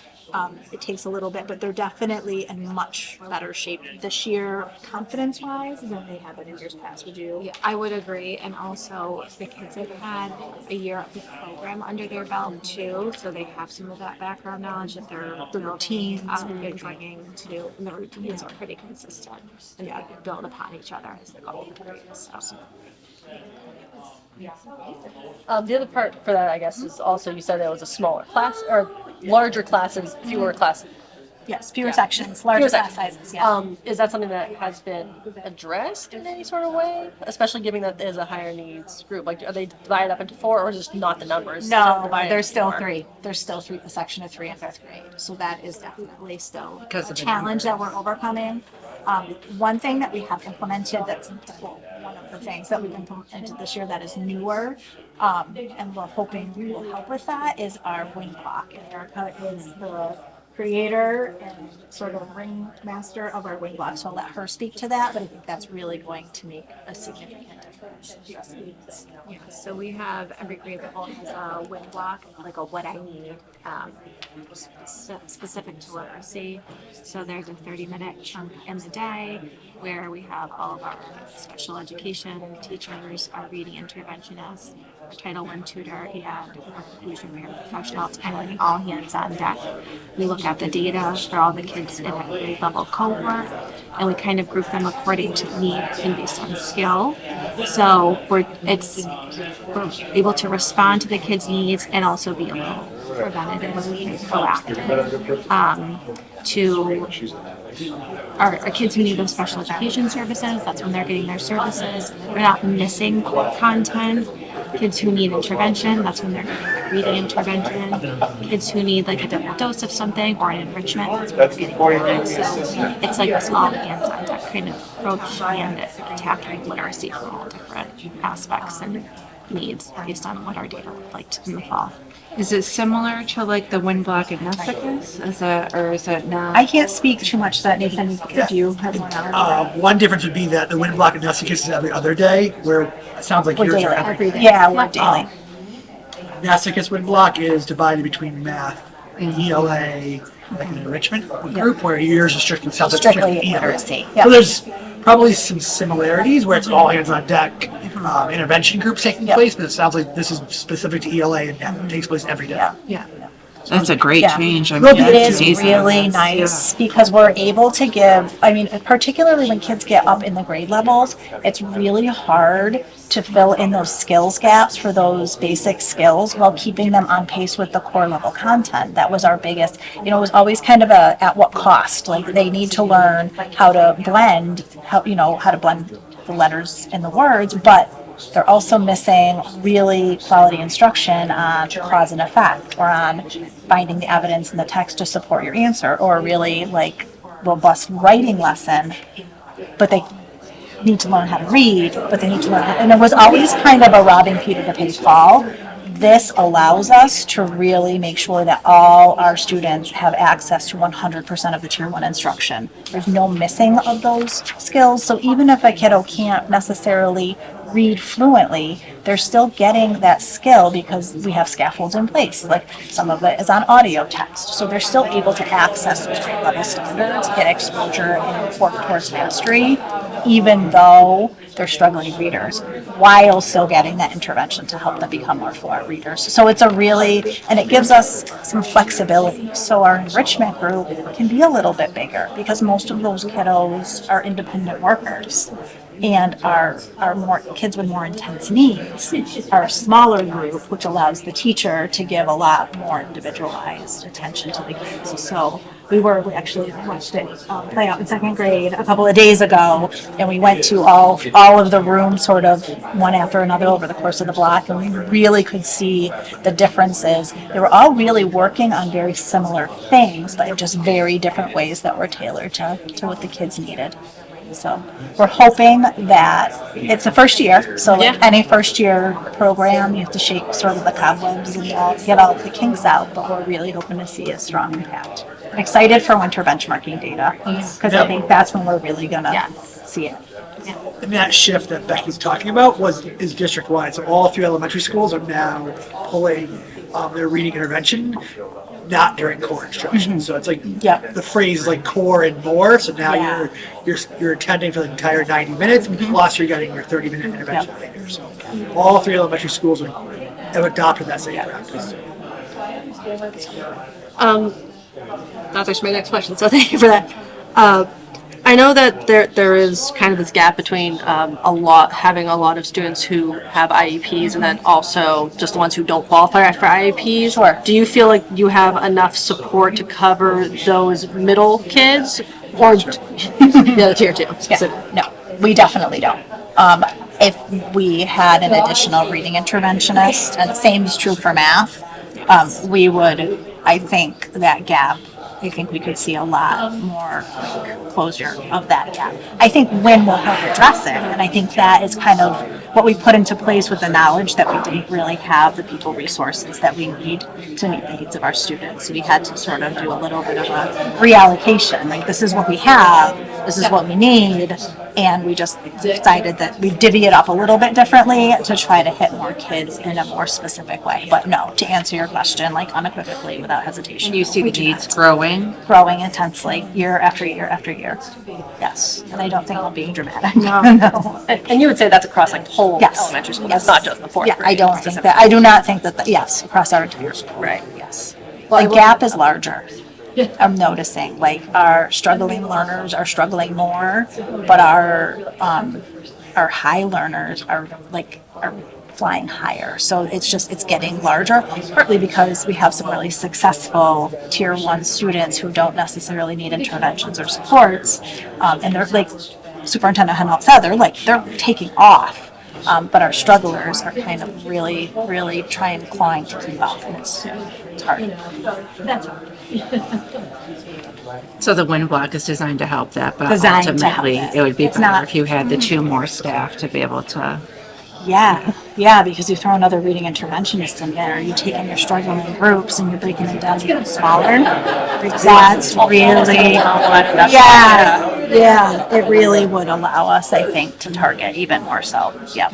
It takes a little bit, but they're definitely in much better shape this year, confidence-wise, than they have been in years past. Would you? Yeah, I would agree. And also, the kids have had a year of the program under their belt too, so they have some of that background knowledge that they're The routines and bringing to do. And the routines are pretty consistent, and they build upon each other as they go through. So. The other part for that, I guess, is also you said it was a smaller class or larger classes, fewer classes. Yes, fewer sections, larger class sizes. Yes. Is that something that has been addressed in any sort of way, especially given that there's a higher needs group? Like, are they divided up into 4, or just not the numbers? No, there's still 3. There's still 3, a section of 3 in fifth grade. So that is definitely still a challenge that we're overcoming. One thing that we have implemented one of the things that we've implemented this year that is newer, and we're hoping will help with that, is our wing block. And Erica is the creator and sort of ring master of our wing block, so I'll let her speak to that, but I think that's really going to make a significant difference. Yeah, so we have every grade level has a wing block, like a what I need, specific to literacy. So there's a 30-minute chunk in the day where we have all of our special education teachers, our reading interventionists, our Title I tutor, and our inclusion paraprofessional. It's kind of like all hands on deck. We look at the data for all the kids in that grade level cohort, and we kind of group them according to need and based on skill. So we're able to respond to the kids' needs and also be a little preventative and proactive. Our kids who need those special education services, that's when they're getting their services. We're not missing core content. Kids who need intervention, that's when they're getting their reading intervention. Kids who need like a double dose of something or an enrichment, that's when they're getting that. So it's like this all hands on deck kind of approach and attacking literacy from all different aspects and needs based on what our data looked like in the fall. Is it similar to like the wind block in Nessacus? Is it not? I can't speak too much to that, Nathan, if you have more knowledge. One difference would be that the wind block in Nessacus is every other day, where it sounds like yours are every day. Yeah, we're daily. Nessacus wind block is divided between math, ELA, like an enrichment group, where yours is strictly sounds like Strictly ELA. literacy, So there's probably some similarities where it's all hands on deck, intervention groups taking place, but it sounds like this is specific to ELA and that takes place every day. Yeah. That's a great Yeah. change. I It mean, is that's amazing. really nice because we're able to give, I mean, particularly when kids get up in the grade levels, it's really hard to fill in those skills gaps for those basic skills while keeping them on pace with the core level content. That was our biggest, it was always kind of a at what cost. Like they need to learn how to blend, how to blend the letters and the words, but they're also missing really quality instruction on cause and effect, or on finding the evidence in the text to support your answer, or really like robust writing lesson, but they need to learn how to read, but they need to learn and it was always kind of a robbing Peter to pay Paul. This allows us to really make sure that all our students have access to 100% of the Tier 1 instruction. There's no missing of those skills, so even if a kiddo can't necessarily read fluently, they're still getting that skill because we have scaffolds in place. Like some of it is on audio text, so they're still able to access those grade level standards, get exposure and work towards mastery, even though they're struggling readers, while still getting that intervention to help them become more fluent readers. So it's and it gives us some flexibility. So our enrichment group can be a little bit bigger because most of those kiddos are independent workers. And our more kids with more intense needs are a smaller group, which allows the teacher to give a lot more individualized attention to the kids. So we actually watched it play out in second grade a couple of days ago, and we went to all of the rooms sort of one after another over the course of the block, and we really could see the differences. They were all really working on very similar things, but in just very different ways that were tailored to what the kids needed. So we're hoping that it's the first year. So like any first year program, you have to shake sort of the cobwebs and get all the kinks out. But we're really hoping to see a strong impact. I'm excited for winter benchmarking data because I think that's when we're really gonna see it. And that shift that Becky's talking about is district wide. So all 3 elementary schools are now pulling their reading intervention, not during core instruction. So it's like the phrase is like core and more. So now you're attending for the entire 90 minutes, plus you're getting your 30-minute intervention later. So all 3 elementary schools have adopted that same practice. That's actually my next question, so thank you for that. I know that there is kind of this gap between having a lot of students who have IEPs and then also just the ones who don't qualify for IEPs. Sure. Do you feel like you have enough support to cover those middle kids, or the tier 2? Yeah. No, we definitely don't. If we had an additional reading interventionist, and the same is true for math, we would, I think that gap, I think we could see a lot more closure of that gap. I think when we'll help address it, and I think that is kind of what we put into place with the knowledge that we didn't really have the people resources that we need to meet the needs of our students. So we had to sort of do a little bit of a reallocation, like this is what we have, this is what we need, and we just decided that we divvy it up a little bit differently to try to hit more kids in a more specific way. But no, to answer your question, like unequivocally, without hesitation. And you see we the do needs not. growing Intensely, year after year after year. Yes, and I don't think I'm being dramatic. No. And you would say that's across like the whole elementary school, that's not just the fourth grade. I do not think that, yes, across our entire school. Right. Yes. The gap is larger. I'm noticing, like our struggling learners are struggling more, but our high learners are flying higher. So it's getting larger, partly because we have some really successful tier 1 students who don't necessarily need interventions or supports. And they're like Superintendent Hanault said, they're taking off. But our strugglers are kind of really clawing to keep up, and it's hard. That's hard. So the wind block is designed to help that, but Designed to help ultimately that. it would be It's better not- if you had the 2 more staff to be able to. Yeah, because you throw another reading interventionist in there, you take in your struggling groups and you're breaking them down even smaller. That's really, it really would allow us, I think, to target even more so. Yep.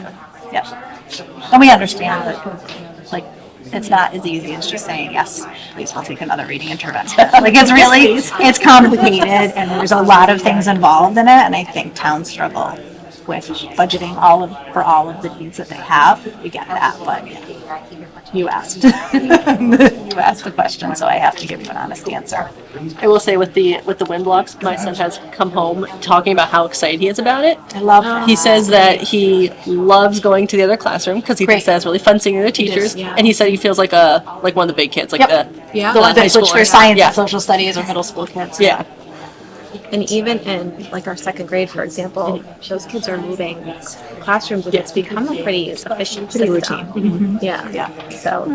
And we understand that, like, It's not as easy as just saying, yes, please, we'll take another reading intervention. Like, it's really, it's complicated, and there's a lot of things involved in it, and I think towns struggle with budgeting for all of the needs that they have. We get that, but you asked. You asked the question, so I have to give you an honest answer. I will say with the wind blocks, my son has come home talking about how excited he is about it. I love that. He says that he loves going to the other classroom because he thinks that's really fun seeing the teachers. Yeah. And he said he feels like one of the big kids, like the The ones that switch for science and social studies or middle school kids. Yeah. And even in like our second grade, for example, those kids are moving classrooms, and it's become a pretty efficient system. routine. Yeah. So,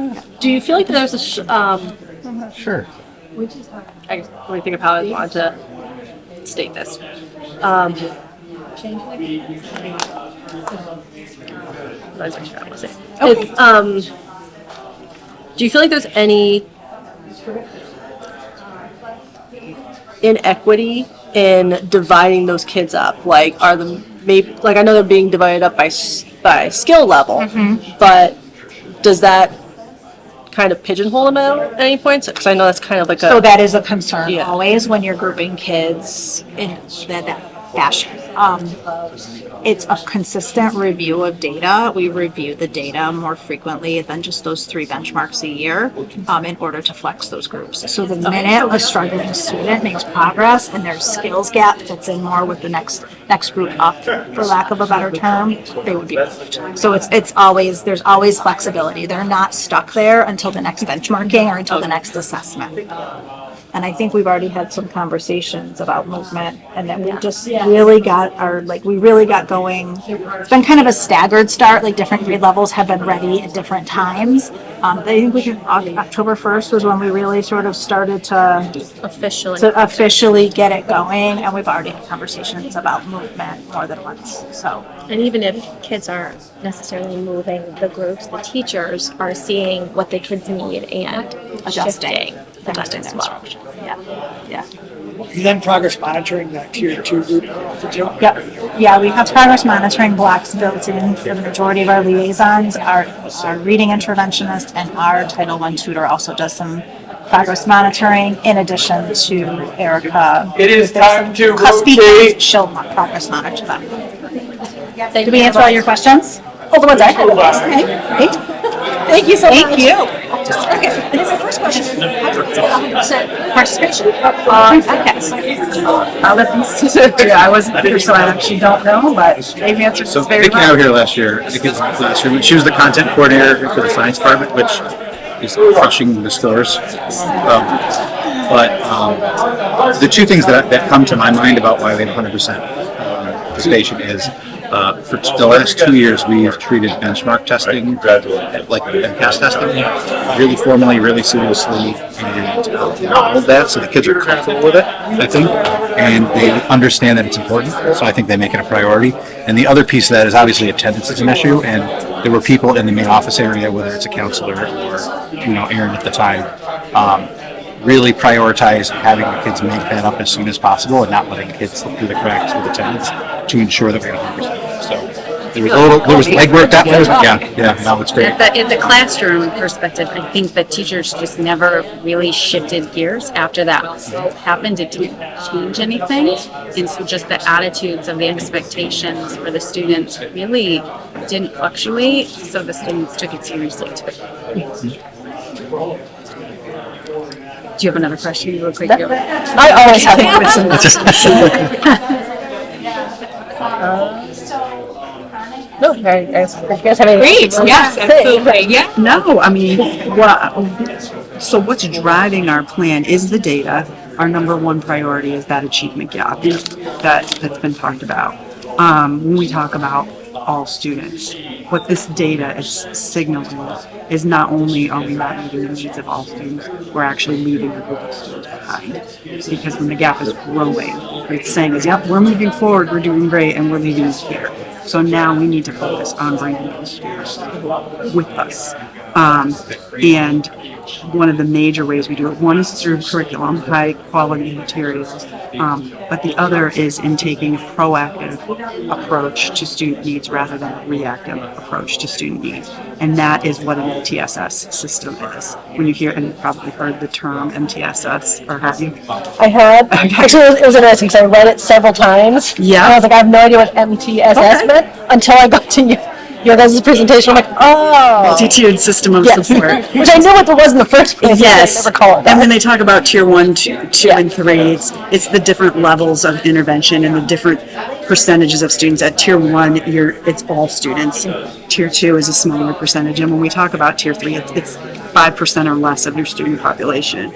Do you feel like there's a Sure. I guess, let me think of how I want to state this. Do you feel like there's any inequity in dividing those kids up? Like, are the maybe like I know they're being divided up by skill level, but does that kind of pigeonhole them at any points? Because I know that's kind of like So that is a concern Yeah. always when you're grouping kids in that fashion. It's a consistent review of data. We review the data more frequently than just those 3 benchmarks a year in order to flex those groups. So the minute a struggling student makes progress and their skills gap fits in more with the next group up, for lack of a better term, they would be moved. So it's always, there's always flexibility. They're not stuck there until the next benchmarking or until the next assessment. And I think we've already had some conversations about movement, and that we just really got going. It's been kind of a staggered start, like different grade levels have been ready at different times. I think October 1st was when we really sort of started to officially get it going, and we've already had conversations about movement more than once, so. and even if kids aren't necessarily moving the groups, the teachers are seeing what the kids need and adjusting that as well. Yeah. You then progress monitoring that tier 2 group for 2? Yep. Yeah, we have progress monitoring blocks built in for the majority of our liaisons. Our reading interventionist and our Title I tutor also does some progress monitoring in addition to Erica. It is time to Cuspy rotate. kids, she'll progress monitor them. Did we answer all your questions? Oh, the ones I had. Okay, great. Thank you so much. Thank you. Okay, and then my first question is, 100% participation? I'll let these two sit here. I wasn't here, so I actually don't know, but they've answered So this very Vicky well. out here last year, the kids in the classroom, she was the content coordinator for the science department, which is crushing the scores. The two things that come to my mind about why we have 100% participation is for the last 2 years, we've treated benchmark testing like MCAS testing really formally, really seriously, and modeled that so the kids are comfortable with it, I think, and they understand that it's important, so I think they make it a priority. And the other piece of that is obviously attendance is an issue, and there were people in the main office area, whether it's a counselor or, Aaron at the time, really prioritize having the kids make that up as soon as possible and not letting kids slip through the cracks with attendance to ensure that we have 100%. So there was legwork that way, but no, it's great. In the classroom perspective, I think that teachers just never really shifted gears after that happened. It didn't change anything. And so just the attitudes of the expectations for the students really didn't fluctuate. So the students took it seriously too. Do you have another question real quick? I always have a question. No, you guys have any? Great, yes, absolutely. Yeah. No, I mean, what's driving our plan is the data. Our number one priority is that achievement gap that's been talked about. When we talk about all students, what this data is signaling is not only are we not meeting the needs of all students, we're actually leaving a group of students behind. Because when the gap is growing, what it's saying is, yep, we're moving forward, we're doing great, and we're leaving this here. So now we need to focus on bringing those students with us. And one of the major ways we do it, one is through curriculum, high quality materials, but the other is in taking a proactive approach to student needs rather than a reactive approach to student needs. And that is what an MTSS system is. When you hear, and you've probably heard the term MTSS, or have you? I had. Actually, it was interesting because I read it several times. Yeah. And I was like, I have no idea what MTSS meant until I got to your guys' presentation. I'm like, oh. Multi-tiered system of support. Which I knew what it was in the first place. Yes. I never call it that. And when they talk about tier 1, 2, and 3, it's the different levels of intervention and the different percentages of students. At tier 1, it's all students. Tier 2 is a smaller percentage. And when we talk about tier 3, it's 5% or less of your student population.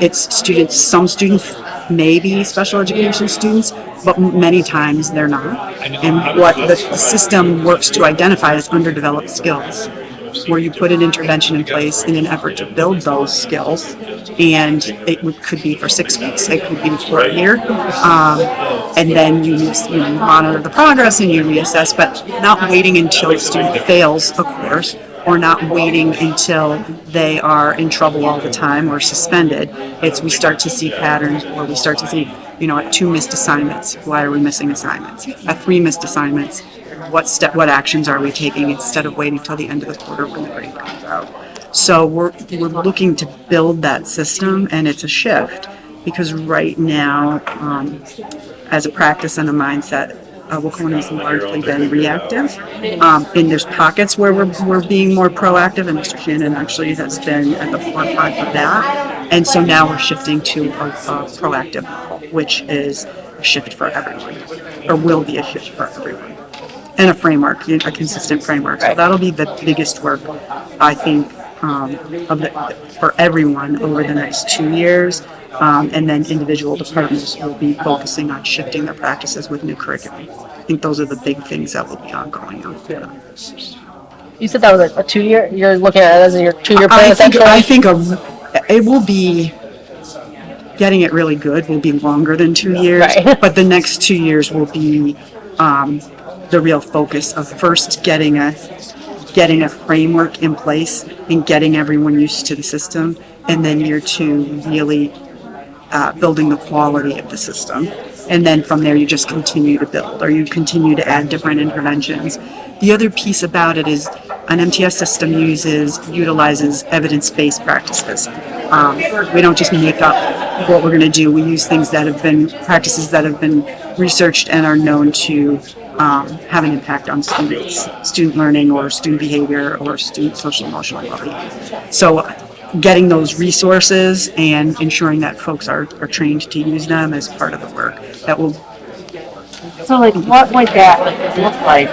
It's students, some students may be special education students, but many times they're not. And what the system works to identify is underdeveloped skills, where you put an intervention in place in an effort to build those skills. And it could be for 6 weeks, it could be for a year. And then you monitor the progress and you reassess, but not waiting until a student fails a course, or not waiting until they are in trouble all the time or suspended. We start to see patterns where we start to see, at 2 missed assignments, why are we missing assignments? At 3 missed assignments, what actions are we taking instead of waiting till the end of the quarter when the grade comes out? So we're looking to build that system, and it's a shift because right now, as a practice and a mindset, Wacona's largely been reactive, and there's pockets where we're being more proactive, and Mr. Shannon actually has been at the forefront of that. And so now we're shifting to a proactive model, which is a shift for everyone, or will be a shift for everyone, and a framework, a consistent framework. So that'll be the biggest work, I think, for everyone over the next 2 years. And then individual departments will be focusing on shifting their practices with new curriculum. I think those are the big things that will be ongoing. You said that was a 2-year. You're looking at it as your 2-year plan. I think it will be. Getting it really good will be longer than 2 years, right. But the next 2 years will be the real focus of first getting a framework in place and getting everyone used to the system, and then year 2 really building the quality of the system. And then from there you just continue to build, or you continue to add different interventions. The other piece about it is an MTS system utilizes evidence-based practices. We don't just make up what we're going to do. We use practices that have been researched and are known to have an impact on students, student learning or student behavior or student social emotional well-being. So getting those resources and ensuring that folks are trained to use them as part of the work. That will. So what would that look like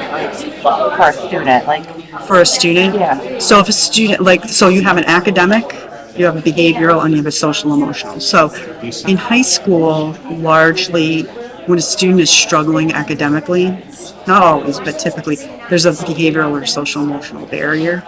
for a student? For a student? Yeah. So if a student, so you have an academic, you have a behavioral, and you have a social emotional. So in high school, largely, when a student is struggling academically, not always, but typically, there's a behavioral or social emotional barrier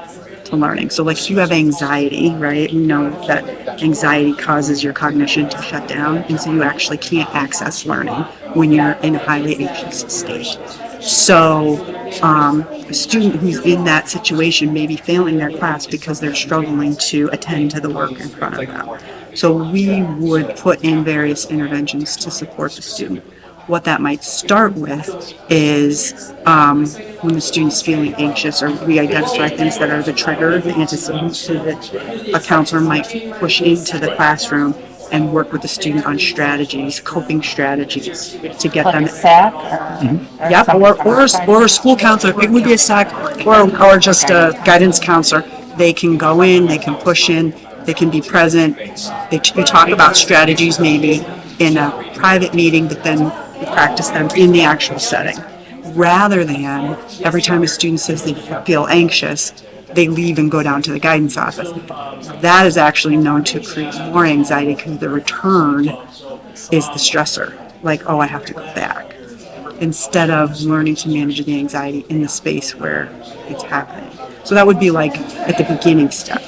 to learning. So if you have anxiety, right, we know that anxiety causes your cognition to shut down, and so you actually can't access learning when you're in a highly anxious state. So a student who's in that situation may be failing their class because they're struggling to attend to the work in front of them. So we would put in various interventions to support the student. What that might start with is when the student's feeling anxious, or we identify things that are the trigger, the antecedents, so that a counselor might push into the classroom and work with the student on strategies, coping strategies, to get them. SAC? Yep, or a school counselor. It would be a SAC or just a guidance counselor. They can go in, they can push in, they can be present. They talk about strategies maybe in a private meeting, but then we practice them in the actual setting. Rather than every time a student says they feel anxious, they leave and go down to the guidance office. That is actually known to create more anxiety because the return is the stressor. Like, I have to go back. Instead of learning to manage the anxiety in the space where it's happening. So that would be at the beginning step.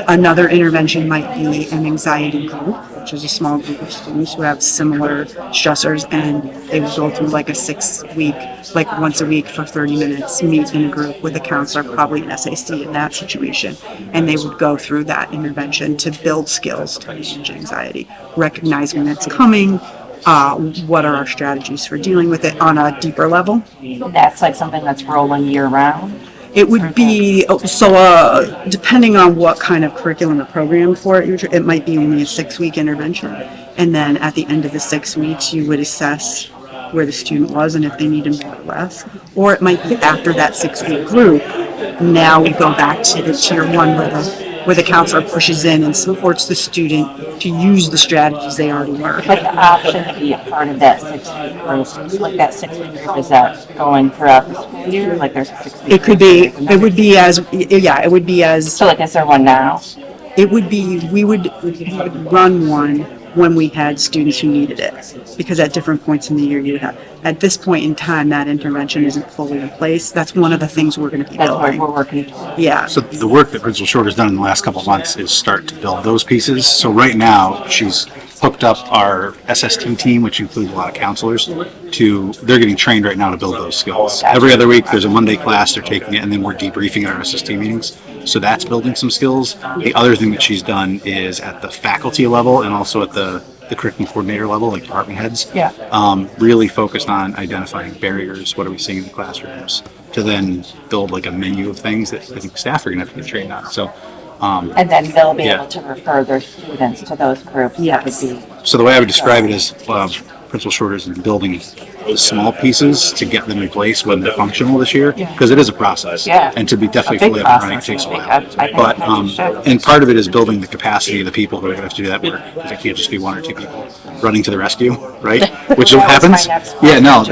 Another intervention might be an anxiety group, which is a small group of students who have similar stressors, and they would go through like a 6-week, like once a week for 30 minutes, meet in a group with a counselor, probably an SAC in that situation, and they would go through that intervention to build skills to manage anxiety, recognize when it's coming, what are our strategies for dealing with it on a deeper level. That's like something that's rolling year round? It would be, depending on what kind of curriculum or program for it, it might be only a 6-week intervention. And then at the end of the 6 weeks, you would assess where the student was and if they needed more or less. Or it might be after that 6-week group, now we go back to the tier 1 where the counselor pushes in and supports the student to use the strategies they already learned. But the option to be a part of that 6-week group, like that 6-week group, is that going throughout the school year? Like there's a 6-week It could be, it would be as, it would be as. So like, is there one now? It would be, we would run one when we had students who needed it, because at different points in the year you would have. At this point in time, that intervention isn't fully in place. That's one of the things we're going to be building. That's what we're working towards. Yeah. So the work that Principal Short has done in the last couple of months is start to build those pieces. So right now, she's hooked up our SST team, which includes a lot of counselors, they're getting trained right now to build those skills. Every other week, there's a Monday class, they're taking it, and then we're debriefing at our SST meetings. So that's building some skills. The other thing that she's done is at the faculty level and also at the curriculum coordinator level, like department heads, really focused on identifying barriers, what are we seeing in the classrooms, to then build like a menu of things that I think staff are going to have to get trained on. So, And then they'll be able to refer their students to those groups. Yes. So the way I would describe it is Principal Shorter is building the small pieces to get them in place when they're functional this year, because it is a process. Yeah. And to be definitely A big fully up and running process, takes a I while. think But, and part of it is building the capacity of the people who are going to have to do that work, because it can't just be 1 or 2 people running to the rescue, right? Which happens. Yeah, no,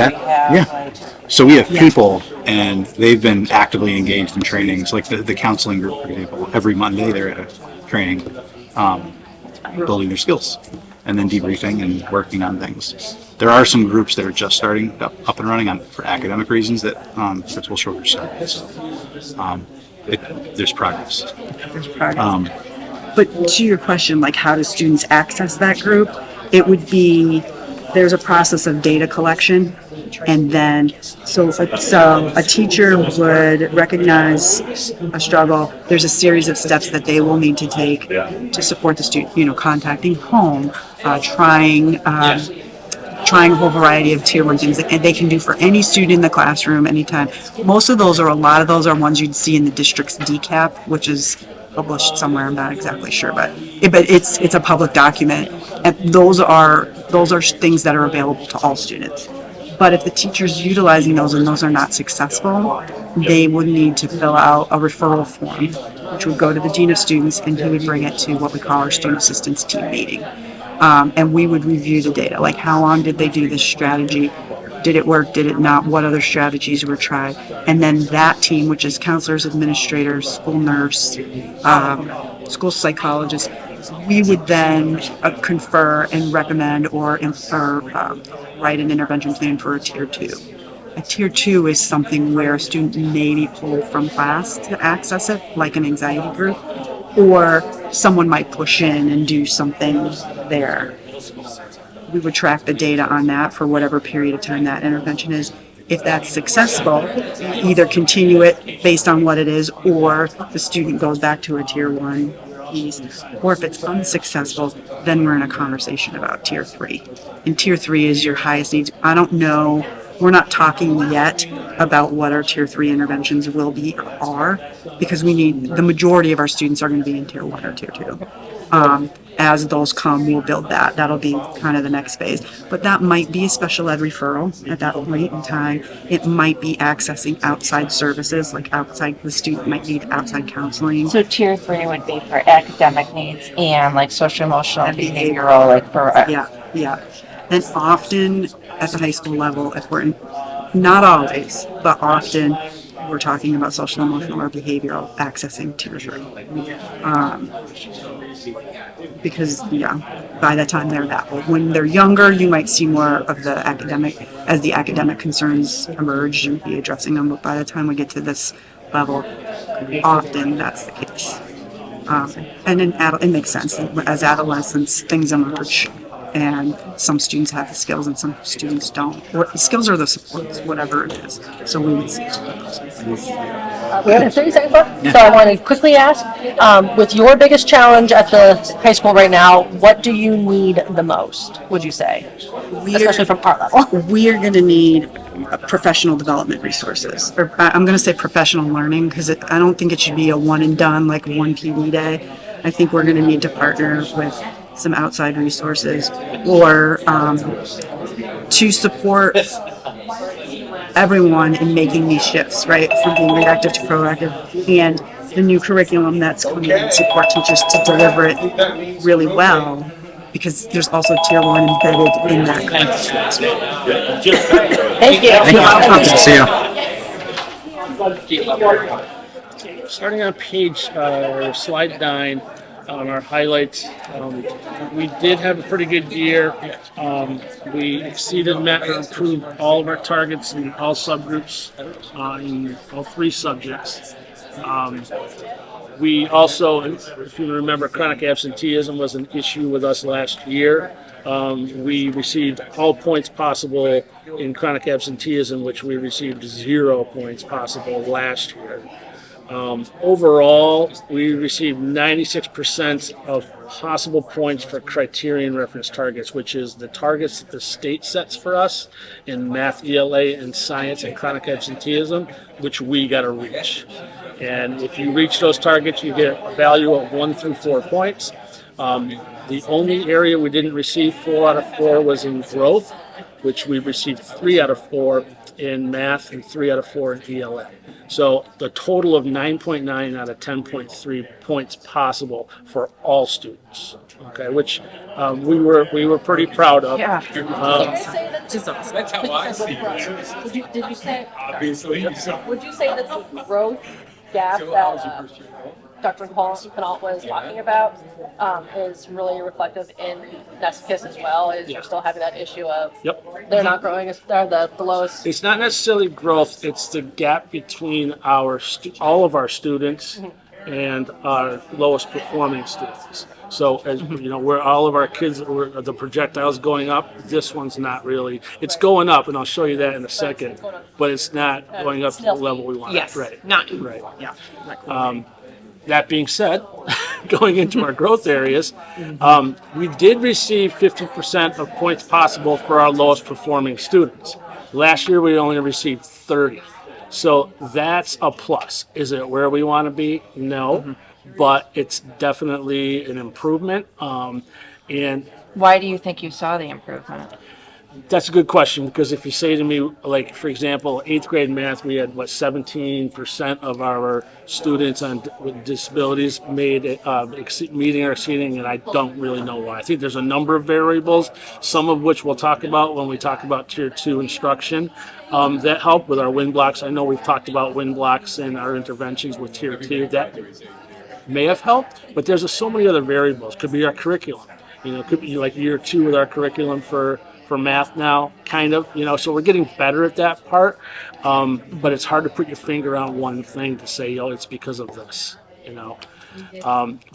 So we have people, and they've been actively engaged in trainings, like the counseling group, for example. Every Monday, they're at a training, building their skills, and then debriefing and working on things. There are some groups that are just starting up and running for academic reasons that Principal Shorter started. So there's progress. But to your question, like how do students access that group? It would be, there's a process of data collection, and then so a teacher would recognize a struggle. There's a series of steps that they will need to take to support the student, contacting home, trying a whole variety of tier 1 things that they can do for any student in the classroom anytime. A lot of those are ones you'd see in the district's DCAP, which is published somewhere, I'm not exactly sure, but it's a public document, and those are things that are available to all students. But if the teacher's utilizing those and those are not successful, they would need to fill out a referral form, which would go to the Dean of Students, and he would bring it to what we call our Student Assistance Team meeting. And we would review the data, like how long did they do this strategy? Did it work? Did it not? What other strategies were tried? And then that team, which is counselors, administrators, school nurse, school psychologist, we would then confer and recommend or write an intervention plan for a tier 2. A tier 2 is something where a student may be pulled from class to access it, like an anxiety group, or someone might push in and do something there. We would track the data on that for whatever period of time that intervention is. If that's successful, either continue it based on what it is, or the student goes back to a tier 1 piece. Or if it's unsuccessful, then we're in a conversation about tier 3. And tier 3 is your highest needs. I don't know, we're not talking yet about what our tier 3 interventions will be or are, because the majority of our students are going to be in tier 1 or tier 2. As those come, we'll build that. That'll be kind of the next phase. But that might be a special ed referral at that point in time. It might be accessing outside services, like the student might need outside counseling. So tier 3 would be for academic needs and like social, emotional, behavioral, like for. Yeah. And often at the high school level, if we're not always, but often we're talking about social, emotional, or behavioral accessing tier 3. Because by the time they're that old, when they're younger, you might see more of the academic concerns emerge, you'd be addressing them. But by the time we get to this level, often that's the case. And it makes sense. As adolescents, things emerge. And some students have the skills and some students don't. Or skills are the supports, whatever it is. So we would see. We have 30 seconds left, so I want to quickly ask, with your biggest challenge at the high school right now, what do you need the most, would you say? Especially from our level. We are going to need professional development resources. Or I'm going to say professional learning because I don't think it should be a one and done, like one PD day. I think we're going to need to partner with some outside resources or to support everyone in making these shifts, right, from being reactive to proactive, and the new curriculum that's coming in support teachers to deliver it really well, because there's also tier 1 embedded in that curriculum. Thank you. See you. Starting on page slide 9, on our highlights, we did have a pretty good year. We exceeded, met, or improved all of our targets in all subgroups in all 3 subjects. We also, if you remember, chronic absenteeism was an issue with us last year. We received all points possible in chronic absenteeism, which we received 0 points possible last year. Overall, we received 96% of possible points for criterion reference targets, which is the targets that the state sets for us in math, ELA, and science and chronic absenteeism, which we got to reach. And if you reach those targets, you get a value of 1 through 4 points. The only area we didn't receive 4 out of 4 was in growth, which we received 3 out of 4 in math and 3 out of 4 in ELA. So the total of 9.9 out of 10.3 points possible for all students. Okay, which we were pretty proud of. Yeah. Just awesome. That's how I see it. Did you say? Obviously. Would you say that the growth gap that Dr. Connaught was talking about is really reflective in Nessacus as well? Is you're still having that issue of they're not growing as they're the lowest? It's not necessarily growth; it's the gap between our all of our students and our lowest performing students. So, as you know, where all of our kids were the projectiles going up, this one's not really. It's going up, and I'll show you that in a second. But it's not going up to the level we want. Yes, right? not right. Yeah. That being said, going into our growth areas, we did receive 50% of points possible for our lowest performing students. Last year, we only received 30. So that's a plus. Is it where we want to be? No, but it's definitely an improvement. And Why do you think you saw the improvement? that's a good question, because if you say to me, like, for example, 8th grade math, we had, 17% of our students with disabilities made meeting or exceeding, and I don't really know why. I think there's a number of variables, some of which we'll talk about when we talk about Tier 2 instruction that help with our win blocks. I know we've talked about win blocks and our interventions with Tier 2. That may have helped, but there's so many other variables. Could be our curriculum. You know, it could be like year 2 with our curriculum for math now, kind of, so we're getting better at that part, but it's hard to put your finger on one thing to say, it's because of this,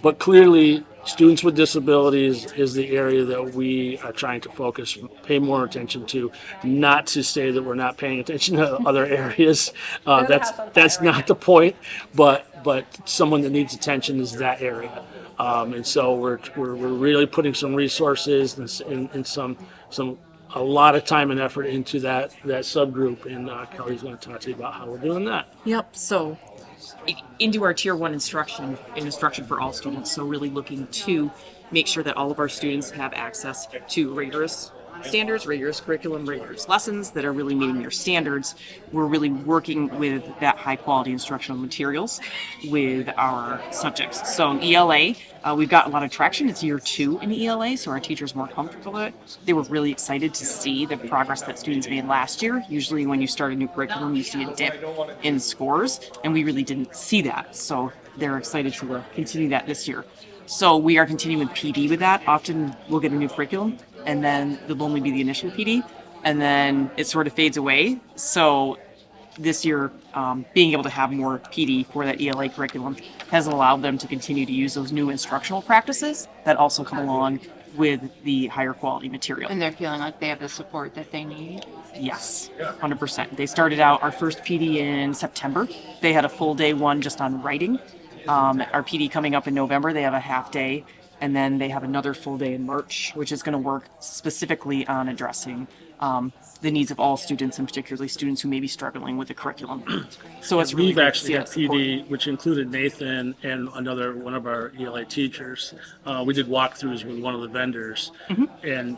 but clearly students with disabilities is the area that we are trying to pay more attention to, not to say that we're not paying attention to other areas. That's not the point, but someone that needs attention is that area. And so we're really putting some resources and a lot of time and effort into that subgroup, and Kelly's going to talk to you about how we're doing that. Yep. So into our Tier 1 instruction for all students. So really looking to make sure that all of our students have access to rigorous standards, rigorous curriculum, rigorous lessons that are really meeting their standards. We're really working with that high quality instructional materials with our subjects. So in ELA, we've got a lot of traction. It's year 2 in ELA, so our teachers are more comfortable with it. They were really excited to see the progress that students made last year. Usually when you start a new curriculum, you see a dip in scores, and we really didn't see that. So they're excited to continue that this year. So we are continuing with PD with that. Often we'll get a new curriculum, and then there'll only be the initial PD, and then it sort of fades away. So this year, being able to have more PD for that ELA curriculum has allowed them to continue to use those new instructional practices that also come along with the higher quality material. And they're feeling like they have the support that they need. Yes, 100%. They started out our first PD in September. They had a full day one just on writing. Our PD coming up in November, they have a half day, and then they have another full day in March, which is going to work specifically on addressing the needs of all students, and particularly students who may be struggling with the curriculum. So it's really We've great to actually see had that support. PD, which included Nathan and one of our ELA teachers. We did walkthroughs with one of the vendors and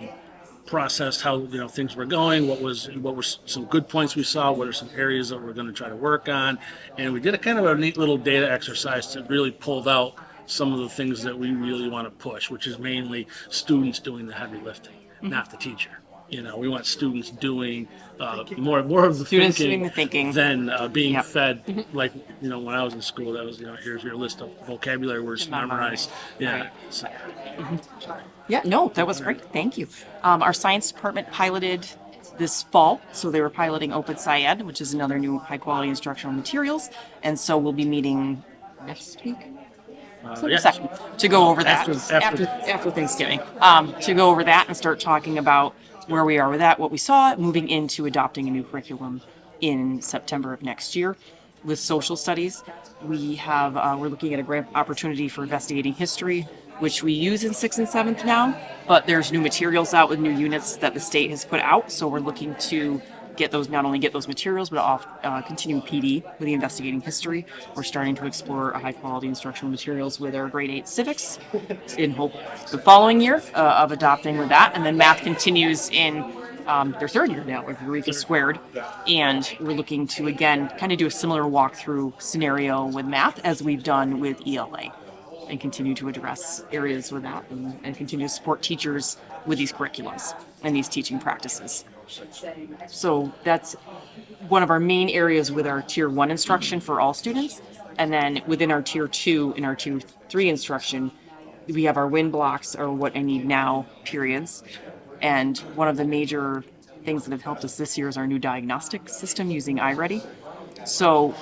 processed how things were going, what were some good points we saw, what are some areas that we're going to try to work on, and we did a kind of a neat little data exercise that really pulled out some of the things that we really want to push, which is mainly students doing the heavy lifting, not the teacher. We want students doing more of the Students thinking, doing the thinking. than being Yep. fed. Like when I was in school, that was here's your list of vocabulary words to memorize. Yeah. Right. So, Yeah, no, that was great. Thank you. Our science department piloted this fall, so they were piloting OpenSciEd, which is another new high-quality instructional materials, and so we'll be meeting next week. yeah. Second, to go over that After Thanksgiving, to go over that and start talking about where we are with that, what we saw, moving into adopting a new curriculum in September of next year. With social studies, we're looking at a grant opportunity for investigating history, which we use in 6th and 7th now, but there's new materials out with new units that the state has put out, so we're looking to not only get those materials, but continue PD with the investigating history. We're starting to explore high quality instructional materials with our grade 8 civics in hope the following year of adopting with that. And then math continues in their third year now with Eureka Squared. And we're looking to, again, kind of do a similar walkthrough scenario with math as we've done with ELA, and continue to address areas with that and continue to support teachers with these curriculums and these teaching practices. So that's one of our main areas with our Tier 1 instruction for all students. And then within our Tier 2 and our Tier 3 instruction, we have our win blocks, or what I need now periods. And one of the major things that have helped us this year is our new diagnostic system using iReady. So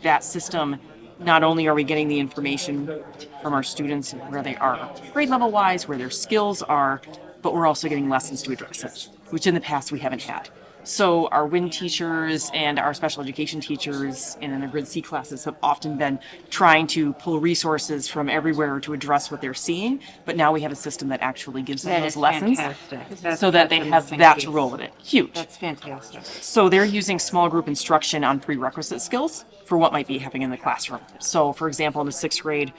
that system, not only are we getting the information from our students where they are grade level wise, where their skills are, but we're also getting lessons to address it, which in the past we haven't had. So our WIN teachers and our special education teachers and in the grid C classes have often been trying to pull resources from everywhere to address what they're seeing, but now we have a system that actually gives them That those is lessons fantastic. so that they have that to roll with it. Huge. That's fantastic. So they're using small group instruction on prerequisite skills for what might be happening in the classroom. So for example, in the 6th grade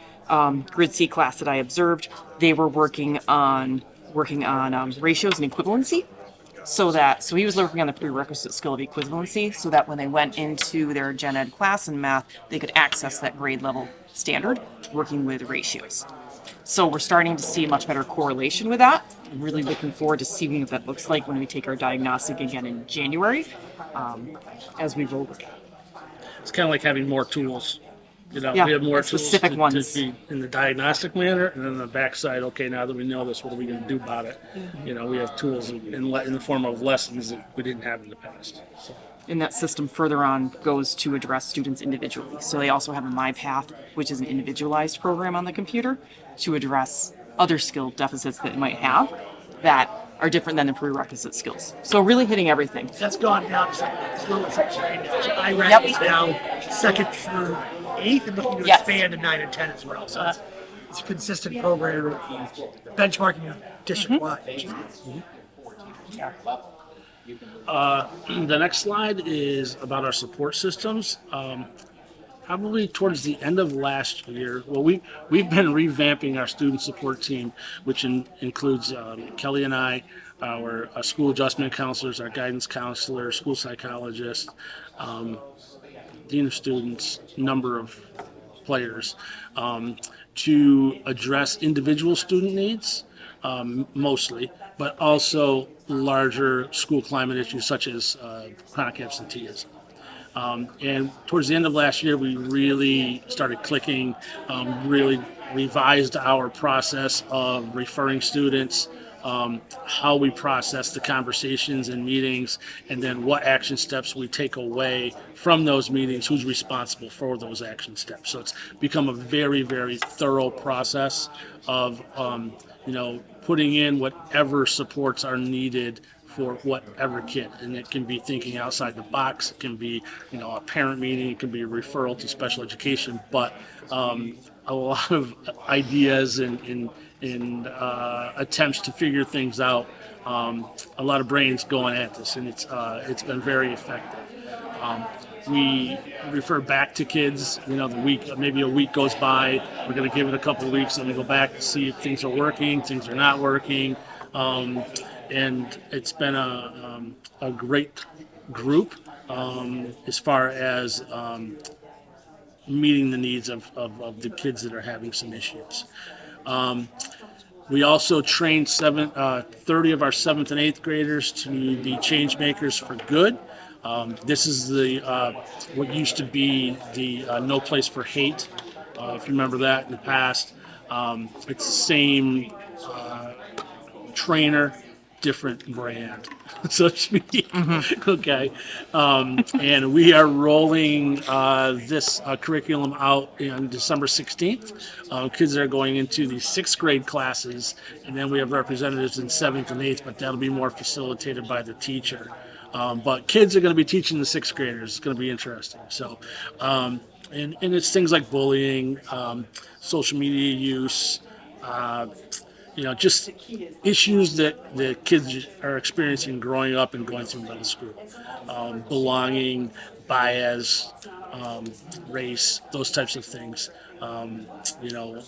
grid C class that I observed, they were working on ratios and equivalency. So he was working on the prerequisite skill of equivalency so that when they went into their gen ed class in math, they could access that grade level standard working with ratios. So we're starting to see a much better correlation with that. I'm really looking forward to seeing what that looks like when we take our diagnostic again in January as we roll with it. It's kind of like having more tools. Yeah, we have more specific tools ones. to be in the diagnostic manner, and then on the backside, okay, now that we know this, what are we going to do about it? We have tools in the form of lessons that we didn't have in the past. So. And that system further on goes to address students individually. So they also have a MyPath, which is an individualized program on the computer to address other skill deficits that they might have that are different than the prerequisite skills. So really hitting everything. That's gone down to as low as 6th grade now. So iReady is now 2nd through 8th and looking to expand to 9 and 10 as well. So it's a consistent program, benchmarking district-wide. The next slide is about our support systems. Probably towards the end of last year, we've been revamping our student support team, which includes Kelly and I, our school adjustment counselors, our guidance counselors, school psychologists, dean of students, number of players, to address individual student needs, mostly, but also larger school climate issues such as chronic absenteeism. And towards the end of last year, we really started clicking, really revised our process of referring students, how we process the conversations and meetings, and then what action steps we take away from those meetings, who's responsible for those action steps. So it's become a very, very thorough process of, putting in whatever supports are needed for whatever kid. And it can be thinking outside the box, it can be, a parent meeting, it can be a referral to special education, but a lot of ideas and attempts to figure things out, a lot of brains going at this, and it's been very effective. We refer back to kids, maybe a week goes by, we're going to give it a couple of weeks, and we go back to see if things are working, things are not working. And it's been a great group as far as meeting the needs of the kids that are having some issues. We also trained 30 of our 7th and 8th graders to be change makers for good. This is what used to be the No Place for Hate, if you remember that in the past. It's the same trainer, different brand, so to speak. Okay. And we are rolling this curriculum out on December 16th. Kids are going into the 6th grade classes, and then we have representatives in 7th and 8th, but that'll be more facilitated by the teacher. But kids are going to be teaching the 6th graders. It's going to be interesting. So, and it's things like bullying, social media use, just issues that the kids are experiencing growing up and going through middle school. Belonging, bias, race, those types of things.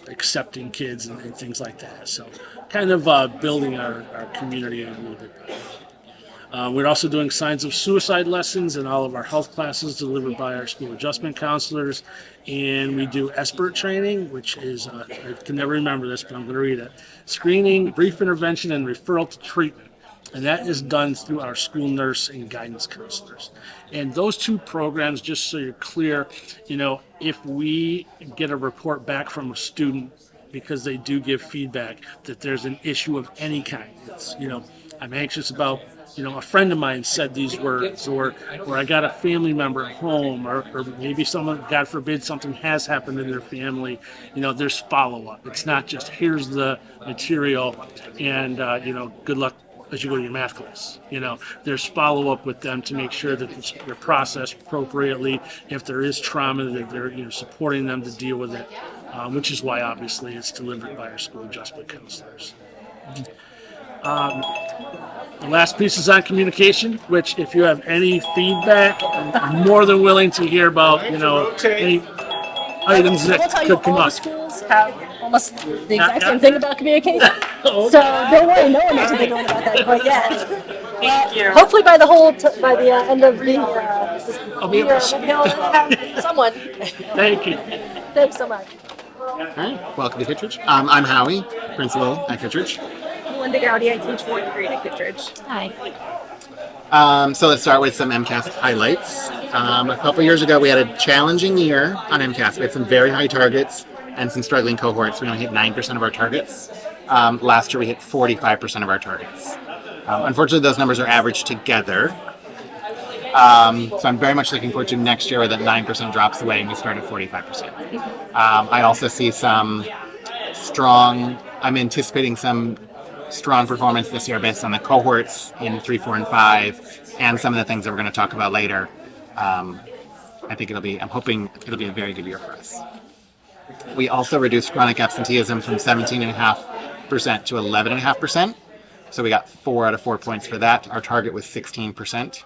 Accepting kids and things like that. So kind of building our community a little bit better. We're also doing signs of suicide lessons in all of our health classes delivered by our school adjustment counselors. And we do SBIRT training, which is, I can never remember this, but I'm going to read it. Screening, brief intervention, and referral to treatment. And that is done through our school nurse and guidance counselors. And those two programs, just so you're clear, if we get a report back from a student, because they do give feedback that there's an issue of any kind, it's, I'm anxious about, a friend of mine said these words, or I got a family member at home, or maybe someone, God forbid, something has happened in their family, there's follow-up. It's not just, here's the material and, good luck as you go to your math class. There's follow-up with them to make sure that they're processed appropriately. If there is trauma, that they're, supporting them to deal with it, which is why, obviously, it's delivered by our school adjustment counselors. The last piece is on communication, which if you have any feedback, I'm more than willing to hear about, any items that could come up. All the schools have almost the exact same thing about communication. So don't worry, no one knows what they're doing about that quite yet. Thank you. Hopefully by the end of the I'll be able to he'll have someone. Thank you. Thanks so much. Hi, welcome to Kittredge. I'm Howie, principal at Kittredge. Linda Gowdy, I teach 4th grade at Kittredge. Hi. So let's start with some MCAS highlights. A couple years ago, we had a challenging year on MCAS. We had some very high targets and some struggling cohorts. We only hit 9% of our targets. Last year, we hit 45% of our targets. Unfortunately, those numbers are averaged together. So I'm very much looking forward to next year where that 9% drops away and we start at 45%. I also see I'm anticipating some strong performance this year based on the cohorts in 3, 4, and 5, and some of the things that we're going to talk about later. I'm hoping it'll be a very good year for us. We also reduced chronic absenteeism from 17.5% to 11.5%. So we got 4 out of 4 points for that. Our target was 16%.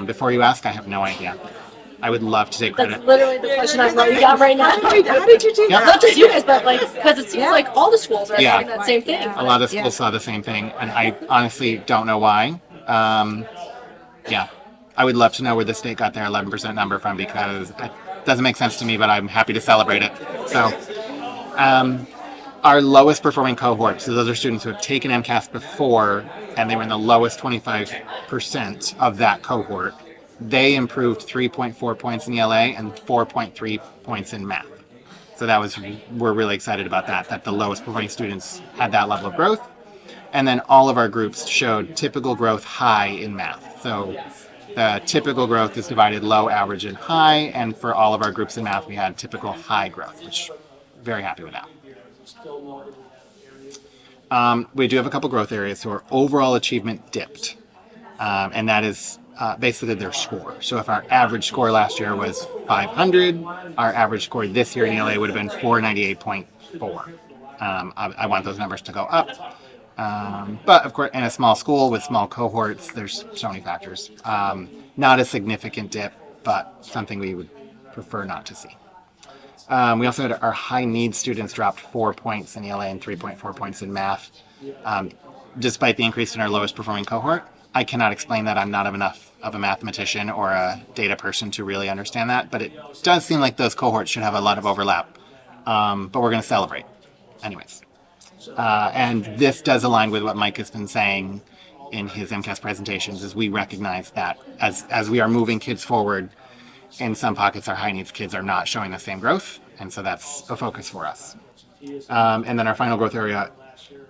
Before you ask, I have no idea. I would love to take credit. That's literally the question I'm writing down right now. How did you do that? Not just you guys, but because it seems like all the schools are doing that same thing. A lot of schools saw the same thing, and I honestly don't know why. I would love to know where the state got their 11% number from, because it doesn't make sense to me, but I'm happy to celebrate it. So, our lowest performing cohort, so those are students who have taken MCAS before, and they were in the lowest 25% of that cohort. They improved 3.4 points in ELA and 4.3 points in math. So we're really excited about that the lowest performing students had that level of growth. And then all of our groups showed typical growth high in math. So the typical growth is divided low, average, and high. And for all of our groups in math, we had typical high growth, which very happy with that. We do have a couple growth areas. So our overall achievement dipped. And that is basically their score. So if our average score last year was 500, our average score this year in ELA would have been 498.4. I want those numbers to go up. But of course, in a small school with small cohorts, there's so many factors. Not a significant dip, but something we would prefer not to see. We also had our high needs students dropped 4 points in ELA and 3.4 points in math, despite the increase in our lowest performing cohort. I cannot explain that. I'm not enough of a mathematician or a data person to really understand that, but it does seem like those cohorts should have a lot of overlap. But we're going to celebrate anyways. And this does align with what Mike has been saying in his MCAS presentations, is we recognize that as we are moving kids forward, in some pockets our high needs kids are not showing the same growth, and so that's a focus for us. And then our final growth area,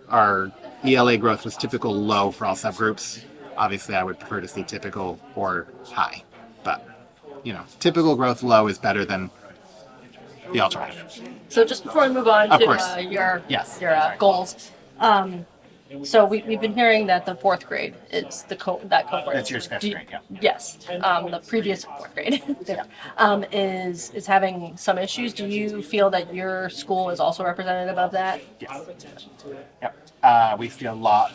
our ELA growth was typical low for all subgroups. Obviously I would prefer to see typical or high, but typical growth low is better than the alternative. So just before we move on Of to course. your Yes. goals, so we've been hearing that the fourth grade is that cohort. That's your fifth grade, yeah. Yes, the previous fourth grade is having some issues. Do you feel that your school is also representative of that? Yes. Yep. We see a lot.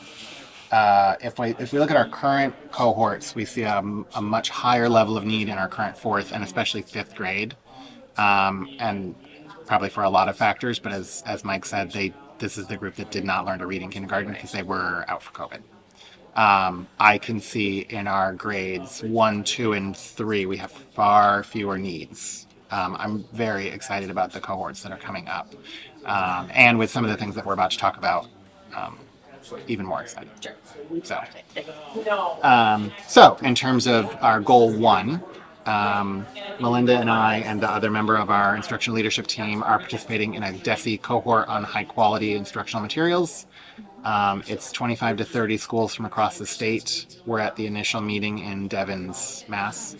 If we look at our current cohorts, we see a much higher level of need in our current fourth and especially fifth grade, and probably for a lot of factors. But as Mike said, this is the group that did not learn to read in kindergarten because they were out for COVID. I can see in our grades 1, 2, and 3, we have far fewer needs. I'm very excited about the cohorts that are coming up, and with some of the things that we're about to talk about. Even more excited. So in terms of our goal 1, Melinda and I and the other member of our instructional leadership team are participating in a DESE cohort on high quality instructional materials. It's 25 to 30 schools from across the state. We're at the initial meeting in Devens, Mass.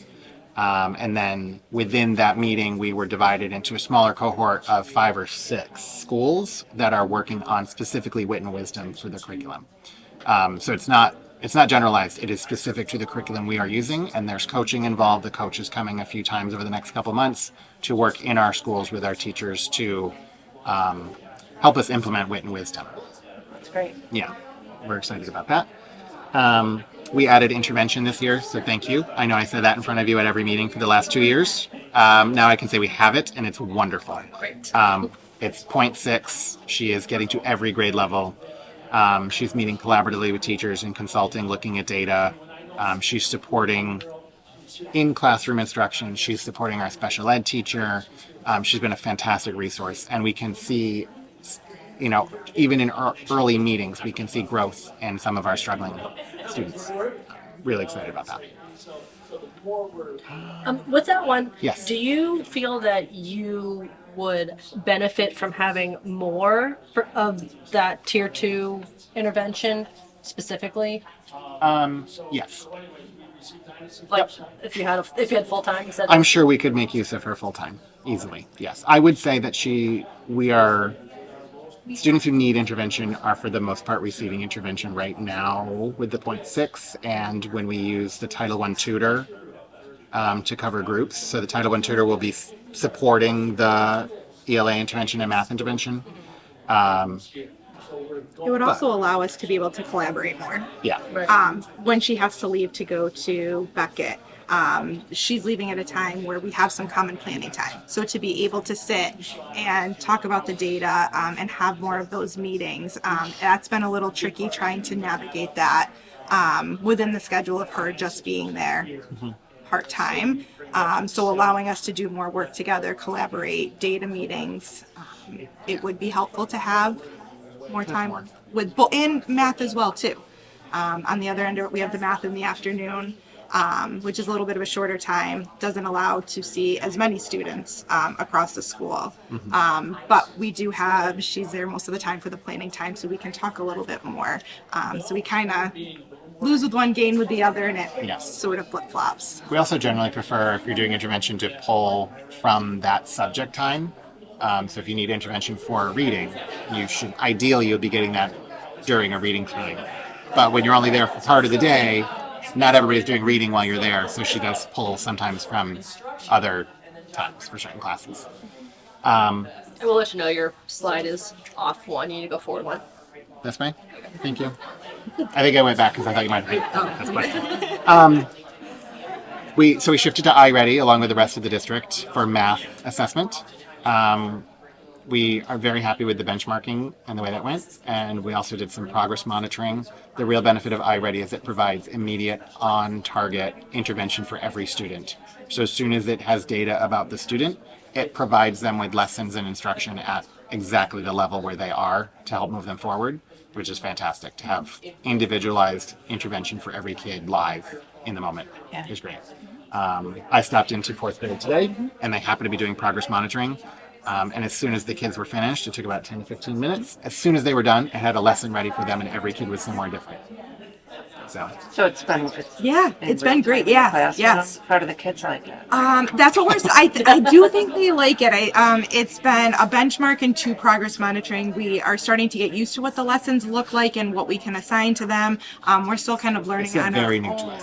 And then within that meeting, we were divided into a smaller cohort of 5 or 6 schools that are working on specifically wit and wisdom for the curriculum. So it's not generalized. It is specific to the curriculum we are using, and there's coaching involved. The coach is coming a few times over the next couple months to work in our schools with our teachers to help us implement wit and wisdom. That's great. Yeah, we're excited about that. We added intervention this year, so thank you. I know I said that in front of you at every meeting for the last 2 years. Now I can say we have it, and it's wonderful. Great. It's 0.6. She is getting to every grade level. She's meeting collaboratively with teachers and consulting, looking at data. She's supporting in classroom instruction. She's supporting our special ed teacher. She's been a fantastic resource, and we can see, even in early meetings, we can see growth in some of our struggling students. Really excited about that. With that one, Yes. do you feel that you would benefit from having more of that tier 2 intervention specifically? Yes. Like if you had full time, I'm sure we could make use of her full time easily. Yes, I would say that students who need intervention are for the most part receiving intervention right now with the 0.6, and when we use the Title I tutor to cover groups. So the Title I tutor will be supporting the ELA intervention and math intervention. It would also allow us to be able to collaborate more. Yeah. When she has to leave to go to Beckett, she's leaving at a time where we have some common planning time. So to be able to sit and talk about the data and have more of those meetings, that's been a little tricky trying to navigate that within the schedule of her just being there part-time. So allowing us to do more work together, collaborate, data meetings, it would be helpful to have more time with and math as well too. On the other end, we have the math in the afternoon. which is a little bit of a shorter time, doesn't allow to see as many students across the school. But we do have, she's there most of the time for the planning time, so we can talk a little bit more. So we kind of lose with one, gain with the other, and it sort of flip-flops. We also generally prefer, if you're doing intervention, to pull from that subject time. So if you need intervention for reading, ideally you'll be getting that during a reading time. But when you're only there for part of the day, not everybody's doing reading while you're there, so she does pull sometimes from other times for certain classes. I will let you know your slide is off one. You need to go forward one. That's fine. Thank you. I think I went back because I thought you might have that's fine. So we shifted to iReady along with the rest of the district for math assessment. We are very happy with the benchmarking and the way that went, and we also did some progress monitoring. The real benefit of iReady is it provides immediate, on-target intervention for every student. So as soon as it has data about the student, it provides them with lessons and instruction at exactly the level where they are to help move them forward, which is fantastic. To have individualized intervention for every kid live in the moment is great. I stopped into fourth grade today, and they happen to be doing progress monitoring. And as soon as the kids were finished, it took about 10 to 15 minutes. As soon as they were done, it had a lesson ready for them, and every kid was somewhere different. So it's been great. Yeah. Yes. How do the kids like it? That's what I do think they like it. It's been a benchmark and 2 progress monitoring. We are starting to get used to what the lessons look like and what we can assign to them. We're still kind of learning on our own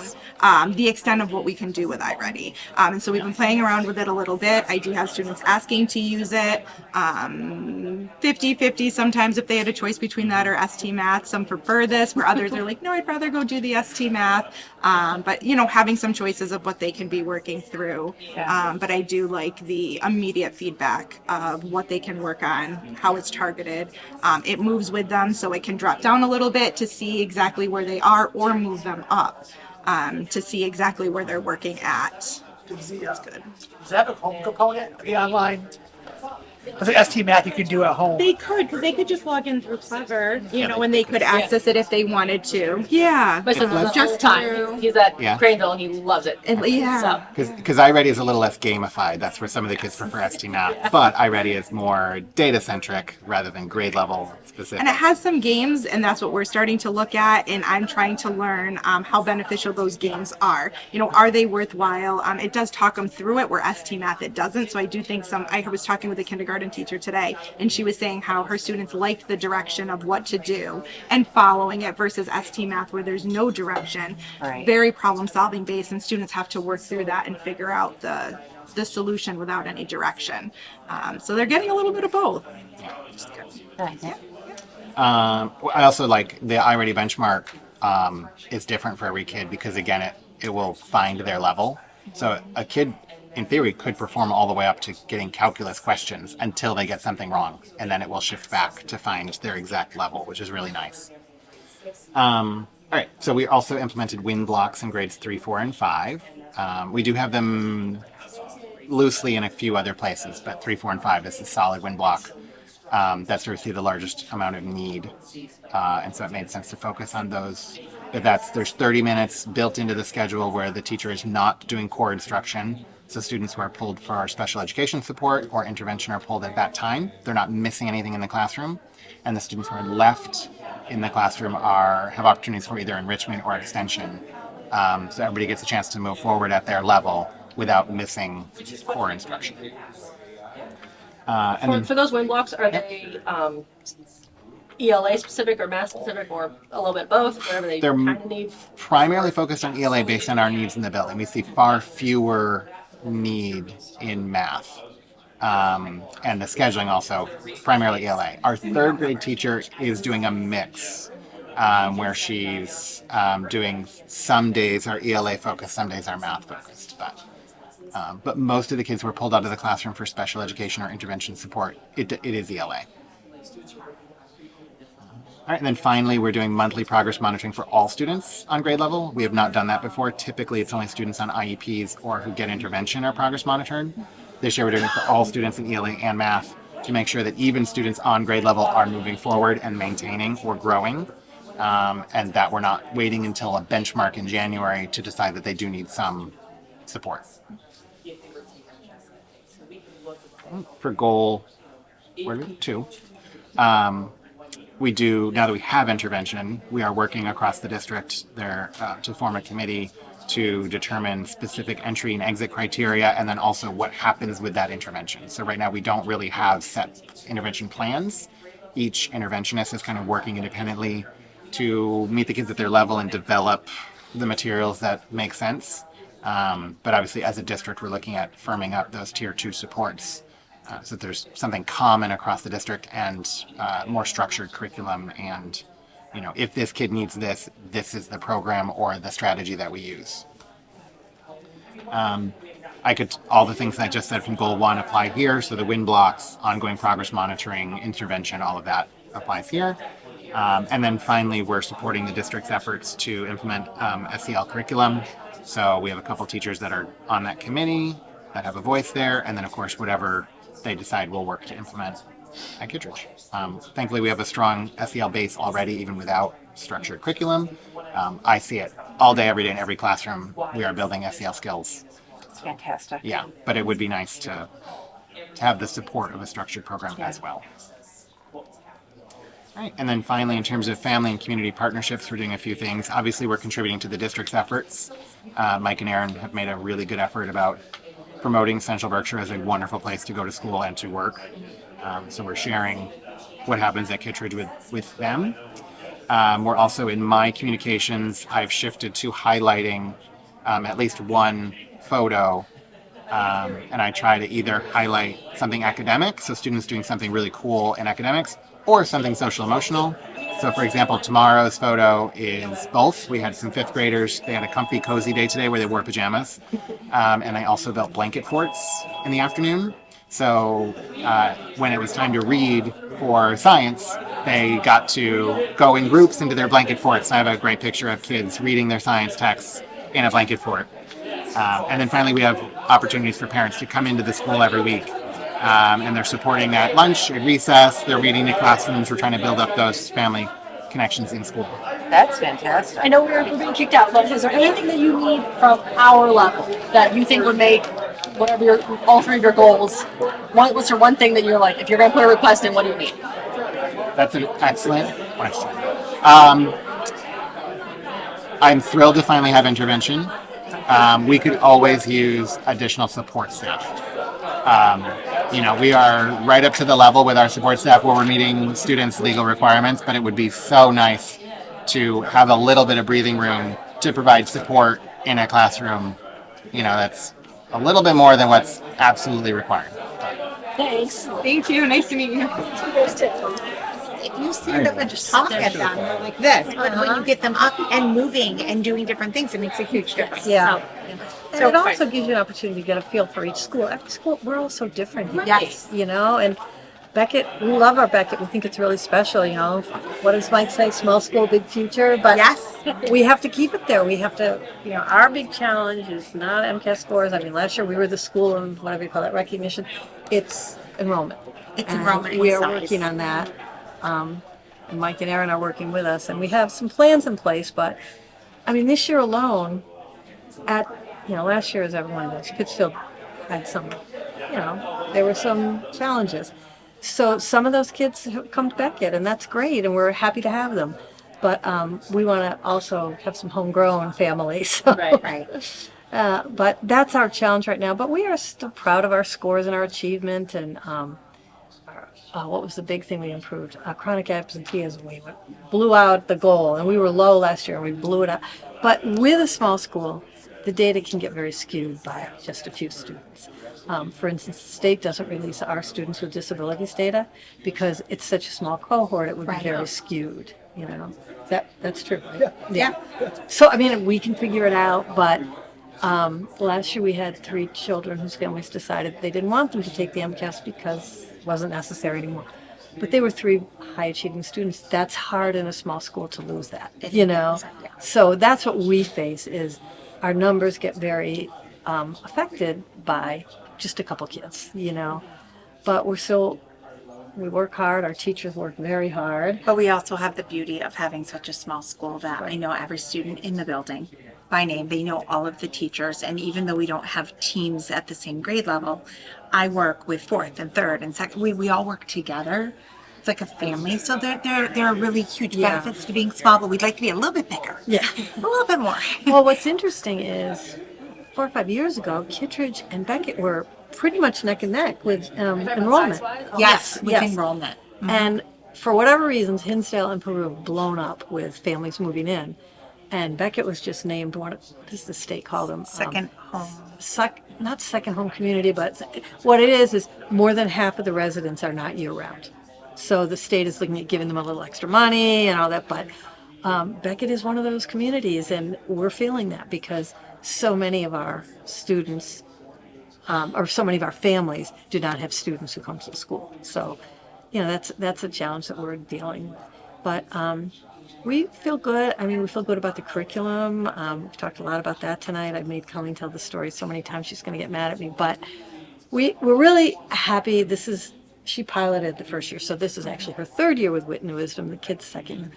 the extent of what we can do with iReady. And so we've been playing around with it a little bit. I do have students asking to use it. 50-50 sometimes if they had a choice between that or ST Math. Some prefer this, where others are like, no, I'd rather go do the ST Math. But having some choices of what they can be working through. But I do like the immediate feedback of what they can work on, how it's targeted. It moves with them, so it can drop down a little bit to see exactly where they are, or move them up to see exactly where they're working at. That's good. Does that have a home component, the online? I think ST Math you could do at home. They could, because they could just log in through Clever, and they could access it if they wanted to. Yeah. My son does just time. He's at Craneville and he loves it. Because iReady is a little less gamified. That's where some of the kids prefer ST Math. But iReady is more data-centric rather than grade level specific. And it has some games, and that's what we're starting to look at, and I'm trying to learn how beneficial those games are. Are they worthwhile? It does talk them through it, where ST Math it doesn't. So I do think I was talking with a kindergarten teacher today, and she was saying how her students liked the direction of what to do and following it, versus ST Math where there's no direction. Very problem solving based, and students have to work through that and figure out the solution without any direction. So they're getting a little bit of both. I also like the iReady benchmark is different for every kid because, again, it will find their level. So a kid, in theory, could perform all the way up to getting calculus questions until they get something wrong, and then it will shift back to find their exact level, which is really nice. All right, so we also implemented win blocks in grades 3, 4, and 5. We do have them loosely in a few other places, but 3, 4, and 5 is the solid win block. That's where we see the largest amount of need, and so it made sense to focus on those. There's 30 minutes built into the schedule where the teacher is not doing core instruction. So students who are pulled for our special education support or intervention are pulled at that time. They're not missing anything in the classroom. And the students who are left in the classroom have opportunities for either enrichment or extension. So everybody gets a chance to move forward at their level without missing core instruction. For those win blocks, are they ELA specific or math specific, or a little bit both, whatever they kind of need? Primarily focused on ELA based on our needs in the building. We see far fewer need in math. And the scheduling also, primarily ELA. Our third grade teacher is doing a mix where she's doing some days are ELA focused, some days are math focused. But most of the kids who are pulled out of the classroom for special education or intervention support, it is ELA. All right, and then finally, we're doing monthly progress monitoring for all students on grade level. We have not done that before. Typically, it's only students on IEPs or who get intervention are progress monitored. This year, we're doing it for all students in ELA and math to make sure that even students on grade level are moving forward and maintaining or growing. and that we're not waiting until a benchmark in January to decide that they do need some support. For goal 2, we do, now that we have intervention, we are working across the district there to form a committee to determine specific entry and exit criteria, and then also what happens with that intervention. So right now we don't really have set intervention plans. Each interventionist is kind of working independently to meet the kids at their level and develop the materials that make sense. But obviously as a district, we're looking at firming up those tier 2 supports so that there's something common across the district and more structured curriculum. And, you know, if this kid needs this, this is the program or the strategy that we use. All the things I just said from goal 1 apply here. So the win blocks, ongoing progress monitoring, intervention, all of that applies here. And then finally, we're supporting the district's efforts to implement SEL curriculum. So we have a couple teachers that are on that committee that have a voice there. And then, of course, whatever they decide we'll work to implement at Kittredge. Thankfully, we have a strong SEL base already, even without structured curriculum. I see it all day, every day, in every classroom. We are building SEL skills. It's fantastic. Yeah, but it would be nice to have the support of a structured program as well. All right, and then finally, in terms of family and community partnerships, we're doing a few things. Obviously, we're contributing to the district's efforts. Mike and Aaron have made a really good effort about promoting Central Berkshire as a wonderful place to go to school and to work. So we're sharing what happens at Kittredge with them. We're also, in my communications, I've shifted to highlighting at least one photo, and I try to either highlight something academic, so students doing something really cool in academics, or something social emotional. So for example, tomorrow's photo is both. We had some 5th graders, they had a comfy, cozy day today where they wore pajamas. And I also built blanket forts in the afternoon. So when it was time to read for science, they got to go in groups into their blanket forts. I have a great picture of kids reading their science texts in a blanket fort. And then finally, we have opportunities for parents to come into the school every week. And they're supporting at lunch, at recess, they're reading in classrooms. We're trying to build up those family connections in school. That's fantastic. I know we're being kicked out, but is there anything that you need from our level that you think would make whatever all 3 of your goals? What's your one thing that you're like, if you're going to put a request in, what do you need? That's an excellent question. I'm thrilled to finally have intervention. We could always use additional support staff. We are right up to the level with our support staff where we're meeting students' legal requirements, but it would be so nice to have a little bit of breathing room to provide support in a classroom, that's a little bit more than what's absolutely required. Thanks. Thank you. Nice to meet you. If you see them and just talk at them, they're like this, but when you get them up and moving and doing different things, it makes a huge difference. Yeah. So And it also gives you an opportunity to get a feel for each school. Every school, we're all so different here. Yes. And Beckett, we love our Beckett. We think it's really special, What does Mike say? Small school, big future. But yes, we have to keep it there. We have to, our big challenge is not MCAS scores. I mean, last year we were the school of whatever you call that, recognition. It's enrollment. It's And enrollment we are size. working on that. And Mike and Aaron are working with us, and we have some plans in place. But I mean, this year alone, last year, as everyone knows, Pittsfield had some, there were some challenges. So some of those kids have come to Beckett, and that's great, and we're happy to have them. But we want to also have some homegrown families. So. Right. But that's our challenge right now. But we are still proud of our scores and our achievement. And what was the big thing we improved? Chronic absenteeism. We blew out the goal, and we were low last year, and we blew it out. But with a small school, the data can get very skewed by just a few students. For instance, the state doesn't release our students with disabilities data because it's such a small cohort, it would be very skewed, That's true, right? Yeah. So, I mean, we can figure it out, but last year we had 3 children whose families decided they didn't want them to take the MCAS because it wasn't necessary anymore. But they were 3 high-achieving students. That's hard in a small school to lose that, So that's what we face is our numbers get very affected by just a couple kids, But we're still We work hard, our teachers work very hard. But we also have the beauty of having such a small school that I know every student in the building by name. They know all of the teachers, and even though we don't have teams at the same grade level, I work with fourth and third and second. We all work together. It's like a family, so there are really huge benefits to being small, but we'd like to be a little bit bigger. Yeah. A little bit more. Well, what's interesting is 4 or 5 years ago, Kittredge and Beckett were pretty much neck and neck with enrollment. Yes, with enrollment. Mhm. And for whatever reasons, Hinsdale and Peru have blown up with families moving in. And Beckett was just named what does the state call them? Second home. Not second home community, but what it is more than half of the residents are not year round. So the state is looking at giving them a little extra money and all that. But Beckett is one of those communities, and we're feeling that because so many of our students or so many of our families do not have students who come to the school. So, that's a challenge that we're dealing with. But we feel good. I mean, we feel good about the curriculum. We've talked a lot about that tonight. I've made Colleen tell the story so many times she's going to get mad at me. But we're really happy. She piloted the first year, so this is actually her third year with Wit and Wisdom, the kids' second.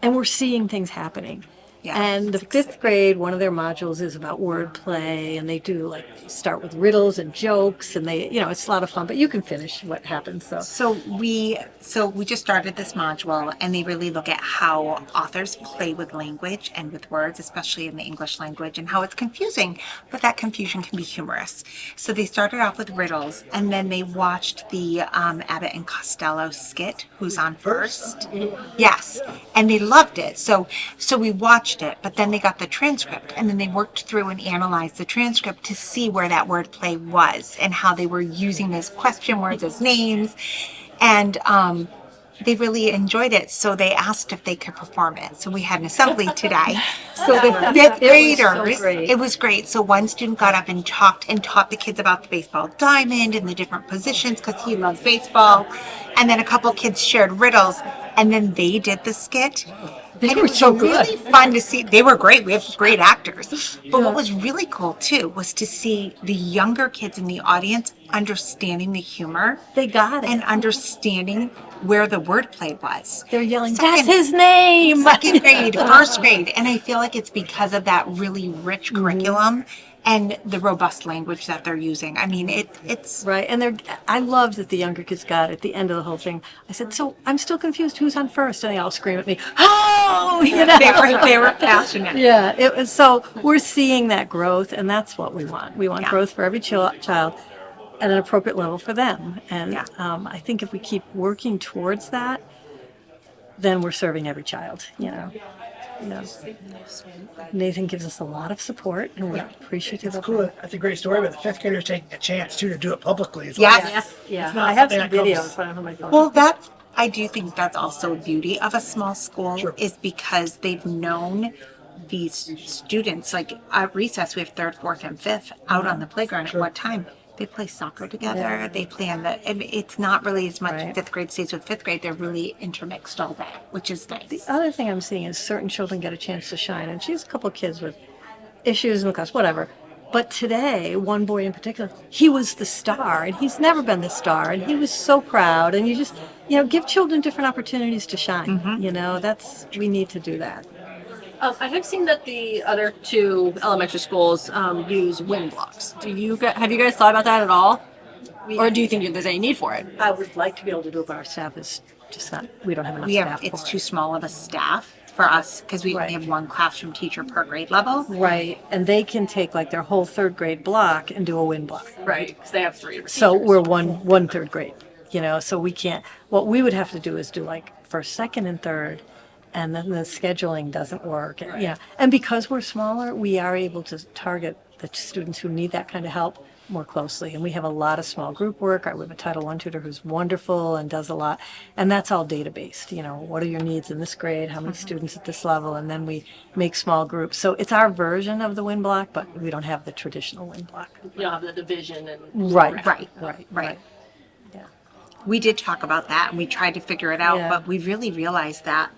And we're seeing things happening. Yeah, and the fifth grade, one of their modules is about wordplay, and they do start with riddles and jokes, and it's a lot of fun. But you can finish what happens. So we just started this module, and they really look at how authors play with language and with words, especially in the English language, and how it's confusing, but that confusion can be humorous. So they started off with riddles, and then they watched the Abbott and Costello skit, Who's on First? Yes, and they loved it. So we watched it, but then they got the transcript, and then they worked through and analyzed the transcript to see where that wordplay was and how they were using those question words as names, and they really enjoyed it. So they asked if they could perform it. So we had an assembly today. So the fifth graders, it was great. So one student got up and taught the kids about the baseball diamond and the different positions because he loves baseball, and then a couple kids shared riddles, and then they did the skit. They and were it was so really good. fun to see. They were great. We have great actors. But what was really cool too was to see the younger kids in the audience understanding the humor. They got it. And understanding where the wordplay was. They're yelling, "That's his name!" Second grade, first grade. And I feel like it's because of that really rich curriculum and the robust language that they're using. I mean, it's right. And I love that the younger kids got at the end of the whole thing. I said, "So I'm still confused. Who's on first?" And they all scream at me, "Oh!" They were passionate. Yeah. It was so we're seeing that growth, and that's what we want. We want growth for every child at an appropriate level for them. And I think if we keep working towards that, then we're serving every child. Nathan gives us a lot of support, and we're appreciative It's of cool. that. That's a great story, but the fifth graders taking a chance too to do it publicly as well. Yes. Yeah. It's not I have some something that videos, comes- but I don't have my phone. Well, I do think that's also a beauty of a small school is because they've known these students. Like at recess, we have third, fourth, and fifth out on the playground. At what time? They play soccer together. Yeah. They play it's not really as much fifth grade stays with fifth grade. They're really intermixed all day, which is nice. The other thing I'm seeing is certain children get a chance to shine, and she has a couple of kids with issues in the class, whatever. But today, one boy in particular, he was the star, and he's never been the star, and he was so proud. And you just, give children different opportunities to shine. We need to do that. I have seen that the other two elementary schools use wind blocks. Have you guys thought about that at all? Or do you think there's any need for it? I would like to be able to do it, but our staff is just not, we don't have enough staff. It's too small of a staff for us because we only have one classroom teacher per grade level. Right, and they can take their whole third grade block and do a wind block. Right, because they have 3 So we're one third grade, so we can't, what we would have to do is do first, second, and third, and then the scheduling doesn't work. And because we're smaller, we are able to target the students who need that kind of help more closely. And we have a lot of small group work. We have a Title I tutor who's wonderful and does a lot. And that's all data-based. What are your needs in this grade? How many students at this level? And then we make small groups. So it's our version of the wind block, but we don't have the traditional wind block. You don't have the division and Right. We did talk about that and we tried to figure it out, but we really realized that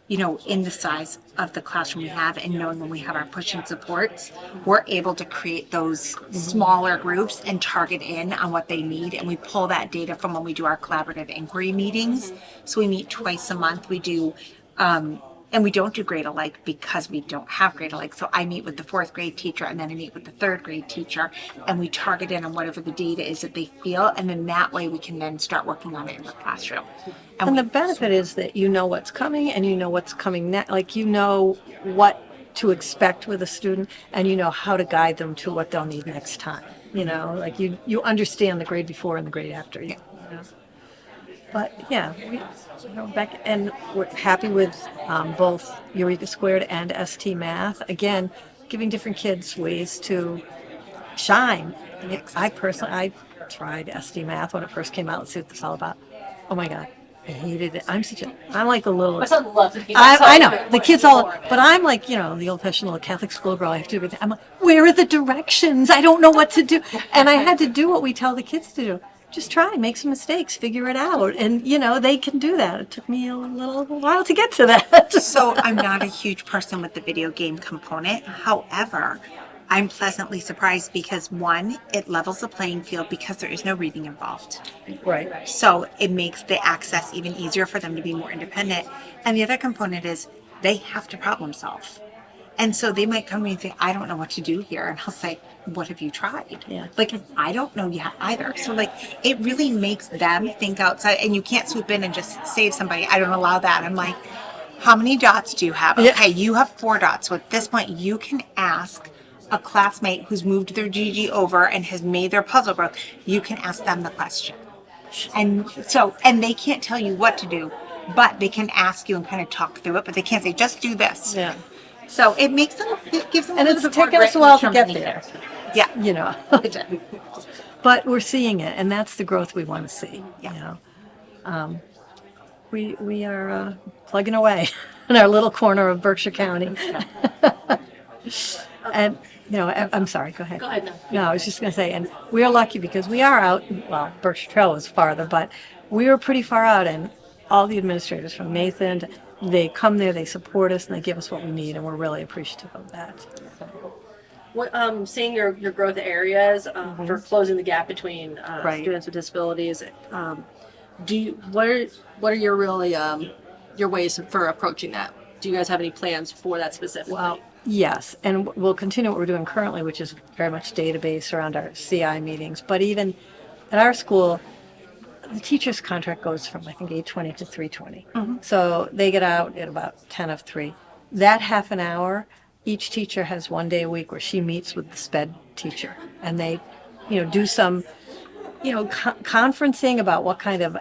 in the size of the classroom we have and knowing when we have our pushing supports, we're able to create those smaller groups and target in on what they need. And we pull that data from when we do our collaborative inquiry meetings. So we meet twice a month. We do, and we don't do grade alike because we don't have grade alike. So I meet with the 4th grade teacher and then I meet with the 3rd grade teacher and we target in on whatever the data is that they feel. And then that way we can then start working on it in the classroom. And the benefit is that you know what's coming and you know what's coming next. Like you know what to expect with a student and you know how to guide them to what they'll need next time. Like you understand the grade before and the grade after. But yeah, Beck, and we're happy with both Eureka Squared and ST Math. Again, giving different kids ways to shine. I tried ST Math when it first came out. Let's see what this is all about. Oh my God. I hated it. I'm like a little. My son loved it. I know the kids all, but I'm like the old-fashioned little Catholic schoolgirl. I have to do everything. I'm like, where are the directions? I don't know what to do, and I had to do what we tell the kids to do. Just try, make some mistakes, figure it out, and they can do that. It took me a little while to get to that. So I'm not a huge person with the video game component. However, I'm pleasantly surprised because one, it levels the playing field because there is no reading involved. Right. So it makes the access even easier for them to be more independent. And the other component is they have to problem solve. And so they might come to me and say, I don't know what to do here. And I'll say, what have you tried? Yeah. Like, I don't know yet either. So it really makes them think outside, and you can't swoop in and just save somebody. I don't allow that. I'm like, how many dots do you have? Yeah. Okay, you have 4 dots. So at this point, you can ask a classmate who's moved their GG over and has made their puzzle group. You can ask them the question. And they can't tell you what to do, but they can ask you and kind of talk through it, but they can't say, just do this. Yeah. So it gives them And a it's little bit more taken us grit a while and to get determination. there. Yeah. But we're seeing it, and that's the growth we want to see. Yeah. We are plugging away in our little corner of Berkshire County. And I'm sorry. Go ahead. Go ahead now. No, I was just going to say, and we are lucky because we are out. Well, Berkshire Trail was farther, but we were pretty far out, and all the administrators from Nathan, they come there, they support us, and they give us what we need, and we're really appreciative of that. What, seeing your growth areas for closing the gap between Right. students with disabilities, what are your really your ways for approaching that? Do you guys have any plans for that specifically? Well, yes, and we'll continue what we're doing currently, which is very much database around our CI meetings. But even at our school, the teacher's contract goes from, I think, 8:20 to 3:20. So they get out at about 10 of 3. That half an hour, each teacher has 1 day a week where she meets with the SPED teacher. And they, do some, conferencing about what kind of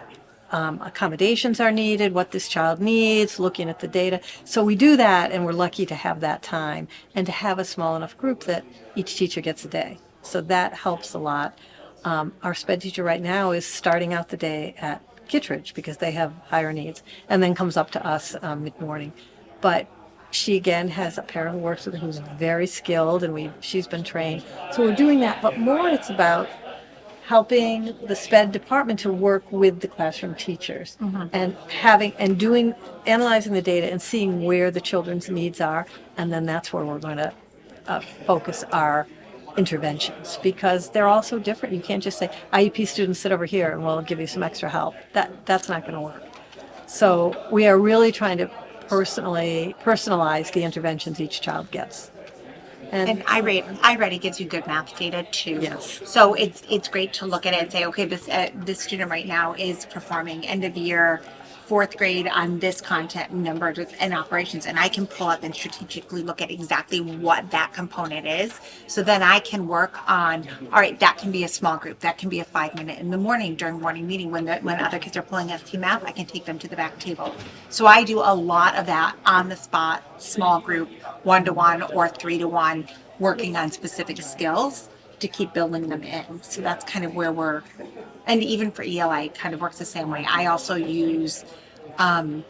accommodations are needed, what this child needs, looking at the data. So we do that, and we're lucky to have that time and to have a small enough group that each teacher gets a day. So that helps a lot. Our SPED teacher right now is starting out the day at Kittredge because they have higher needs, and then comes up to us mid-morning. But she again has a parent who works with her who's very skilled, and she's been trained. So we're doing that, but more it's about helping the SPED department to work with the classroom teachers and analyzing the data and seeing where the children's needs are, and then that's where we're going to focus our interventions, because they're all so different. You can't just say IEP students sit over here and we'll give you some extra help. That's not going to work. So we are really trying to personalize the interventions each child gets. And iReady gives you good math data too. Yes. So it's great to look at it and say, okay, this student right now is performing end of year 4th grade on this content numbers and operations, and I can pull up and strategically look at exactly what that component is. So then I can work on, all right, that can be a small group, that can be a 5-minute in the morning during morning meeting when other kids are pulling ST Math, I can take them to the back table. So I do a lot of that on the spot, small group, 1-to-1 or 3-to-1, working on specific skills to keep building them in. So that's kind of where and even for ELI, it kind of works the same way. I also use, I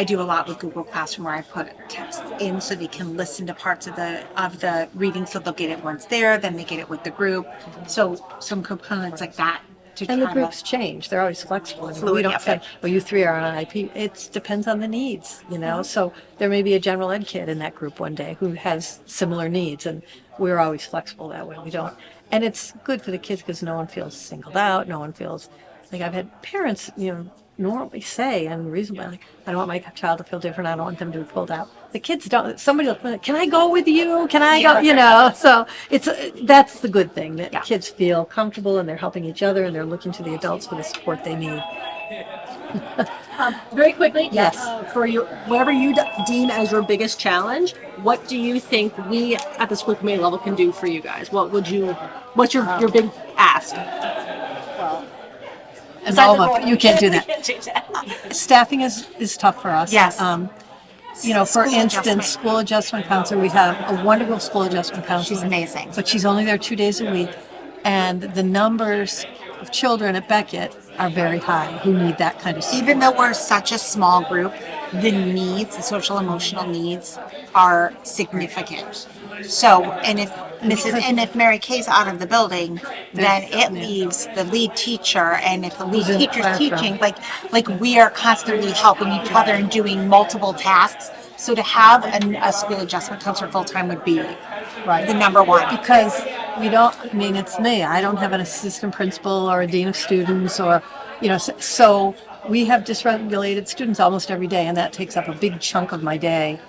do a lot with Google Classroom where I put text in so they can listen to parts of the reading, so they'll get it once there, then they get it with the group. So some components like that And the try groups to. change, they're always flexible. I mean, we Fluid, don't yeah. say, well, you three are on an IP. It depends on the needs, you know? So there may be a general ed kid in that group one day who has similar needs, and we're always flexible that way. We don't, and it's good for the kids because no one feels singled out, no one feels, like I've had parents, normally say, and reasonably, like, I don't want my child to feel different, I don't want them to be pulled out. The kids don't, somebody will, can I go with you? Can I go? So that's the good thing, that kids feel comfortable and they're helping each other and they're looking to the adults for the support they need. Very quickly, Yes. for you, whatever you deem as your biggest challenge, what do you think we at the school committee level can do for you guys? What's your big ask? Enrollment, you can't do that. Staffing is tough for us. Yes. For School instance, adjustment. school adjustment counselor, we have a wonderful school adjustment counselor. She's amazing. But she's only there 2 days a week, and the numbers of children at Beckett are very high who need that kind of support. Even though we're such a small group, the needs, the social emotional needs are significant. So, and if Mary Kay's out of the building, then it leaves the lead teacher, and if the lead Who's in the teacher's classroom. teaching, like we are constantly helping each other and doing multiple tasks. So to have a school adjustment counselor full-time would be the number one. Because it's me, I don't have an assistant principal or a dean of students or, so we have dysregulated students almost every day, and that takes up a big chunk of my day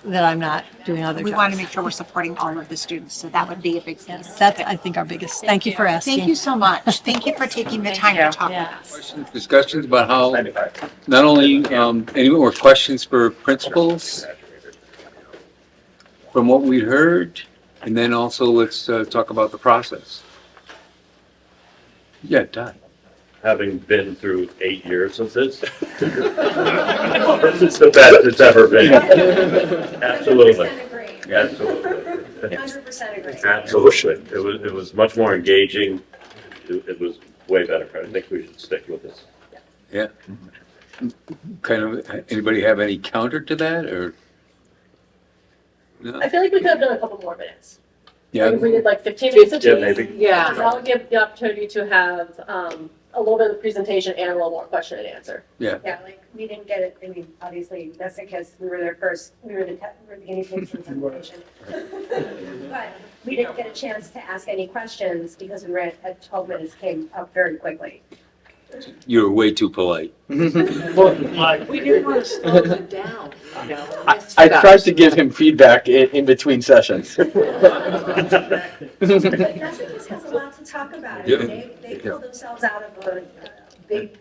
that I'm not doing other We jobs. want to make sure we're supporting all of the students, so that would be a big piece. That's, I think, our biggest, thank you for asking. Thank you so much. Thank you for taking the time to talk with us. Questions, discussions about how, not only, any more questions for principals from what we heard, and then also let's talk about the process. Yeah, Todd. Having been through 8 years of this, this is the best it's ever been. Absolutely. Absolutely. 100% agree. Absolutely. It was much more engaging. It was way better. I think we should stick with this. Yeah. Kind of, anybody have any counter to that, or? No? I feel like we could have done a couple more minutes. Yeah. If we did like 15 minutes a Yeah, piece. maybe. Yeah, because that would give the opportunity to have a little bit of presentation and a little more question and answer. Yeah. Yeah, like, we didn't get it, I mean, obviously, Nessacus, we were there first, we were the guinea pigs for information. But we didn't get a chance to ask any questions because we ran at 12 minutes, came up very quickly. You were way too polite. We didn't want to slow it down, I tried to give him feedback in between sessions. But Nessacus has a lot to talk about. Yeah. They pulled themselves out of a big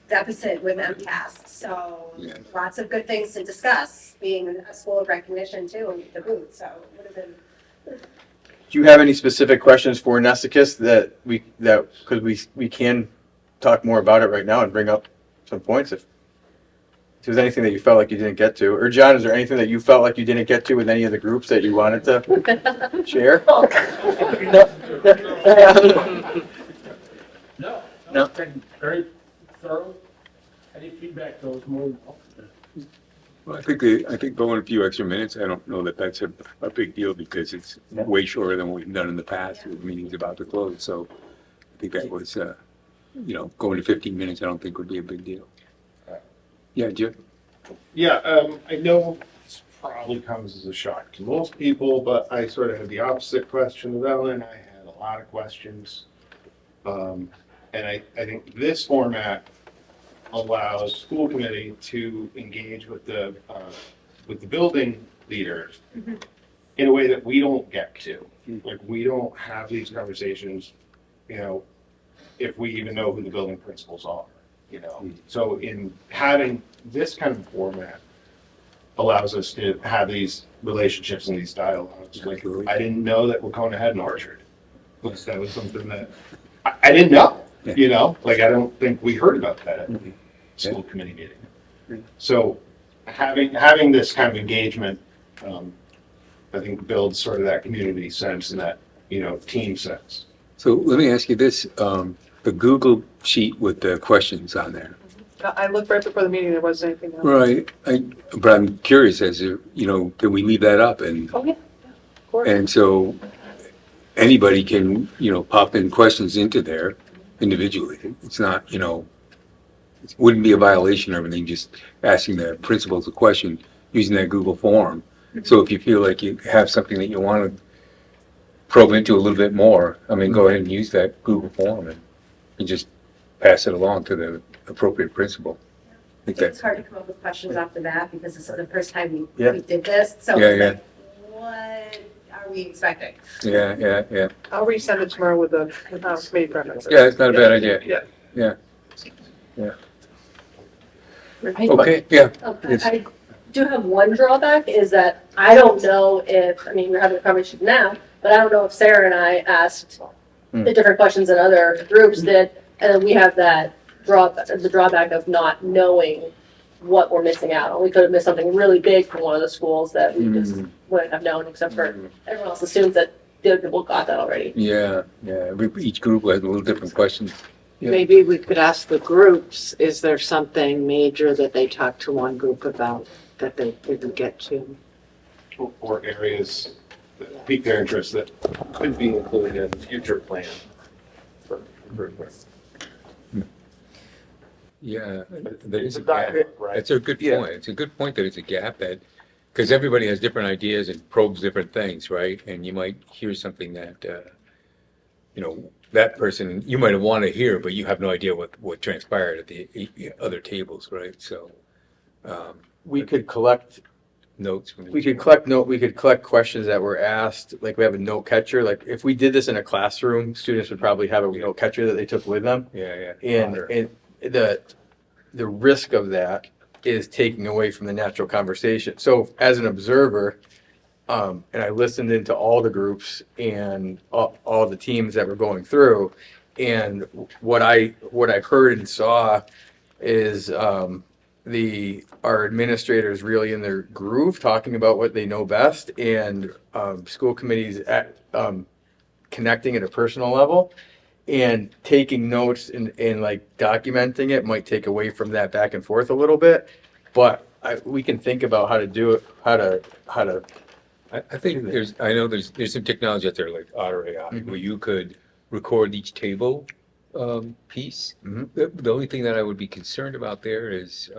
deficit with MCAS, so lots of good things to discuss, being a school of recognition too, the boot, so it would have been. Do you have any specific questions for Nessacus because we can talk more about it right now and bring up some points if there's anything that you felt like you didn't get to, or John, is there anything that you felt like you didn't get to with any of the groups that you wanted to share? No, very thorough. Any feedback goes more than welcome. Well, I think going a few extra minutes, I don't know that that's a big deal because it's way shorter than what we've done in the past with meetings about to close. So I think that was, going to 15 minutes, I don't think would be a big deal. Yeah, Jim? Yeah, I know this probably comes as a shock to most people, but I sort of had the opposite question of Ellen. I had a lot of questions. And I think this format allows school committee to engage with the building leaders in a way that we don't get to. Like, we don't have these conversations, if we even know who the building principals are. So in having this kind of format allows us to have these relationships and these dialogues. Like, I didn't know that Wacona had an orchard. That was something that I didn't know, like, I don't think we heard about that at the school committee meeting. So having this kind of engagement, I think builds sort of that community sense and that, team sense. So let me ask you this, the Google sheet with the questions on there. I looked right before the meeting, there wasn't anything else. Right, but I'm curious as to, can we leave that up? And Oh, yeah, of course. and so anybody can, pop in questions into there individually. It's not, you know, it wouldn't be a violation or everything, just asking the principals a question using that Google form. So if you feel like you have something that you want to probe into a little bit more, I mean, go ahead and use that Google form and just pass it along to the appropriate principal. I think It's hard to come up with questions off the bat because this is the first time Yeah. we did this, so Yeah, it's yeah. like, what are we expecting? Yeah. I'll resend it tomorrow with the committee preferences. Yeah, it's not a bad idea. Yeah. Yeah. Okay, yeah. Yes. I do have one drawback is that I don't know if, I mean, we're having a conversation now, but I don't know if Sarah and I asked the different questions that other groups did, and then we have that the drawback of not knowing what we're missing out on. We could have missed something really big from one of the schools that we just wouldn't have known, except for everyone else assumes that the other people got that already. Yeah. Each group has a little different questions. Yeah. Maybe we could ask the groups, is there something major that they talked to one group about that they didn't get to? Or areas that pique their interest that could be included in the future plan for improvement. Yeah, there is a It's a gap. dialogue, right? That's a good point. It's a good point that it's a gap that, because everybody has different ideas and probes different things, right? And you might hear something that, you know, that person, you might want to hear, but you have no idea what transpired at the other tables, right? So. We could collect notes. We could collect questions that were asked, like we have a note catcher. Like if we did this in a classroom, students would probably have a note catcher that they took with them. Yeah. And the risk of that is taking away from the natural conversation. So as an observer, and I listened into all the groups and all the teams that were going through, and what I heard and saw is our administrators really in their groove, talking about what they know best, and school committees connecting at a personal level and taking notes and like documenting it might take away from that back and forth a little bit. But we can think about how to do it, how to. I think there's some technology out there like Otter AI where you could record each table piece. The only thing that I would be concerned about there is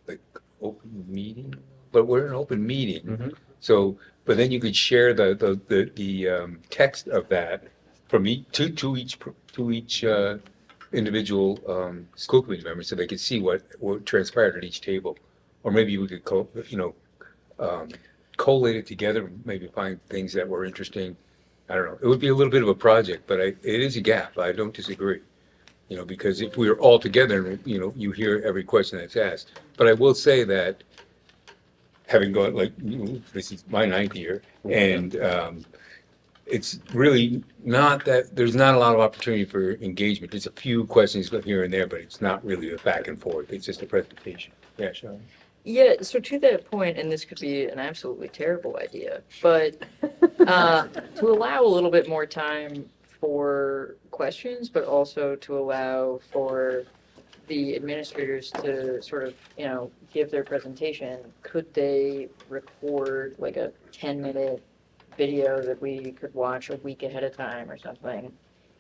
like open meeting, but we're in an open meeting. So, but then you could share the text of that from to each individual school committee member, so they could see what transpired at each table, or maybe we could collate it together, maybe find things that were interesting. I don't know. It would be a little bit of a project, but it is a gap. I don't disagree. You know, because if we were all together, you know, you hear every question that's asked. But I will say that, having gone, like, this is my 9th year, and it's really not that, there's not a lot of opportunity for engagement. There's a few questions here and there, but it's not really a back and forth. It's just a presentation. Yeah, Sean? Yeah, so to that point, and this could be an absolutely terrible idea, but to allow a little bit more time for questions, but also to allow for the administrators to sort of, you know, give their presentation, could they record like a 10-minute video that we could watch a week ahead of time or something?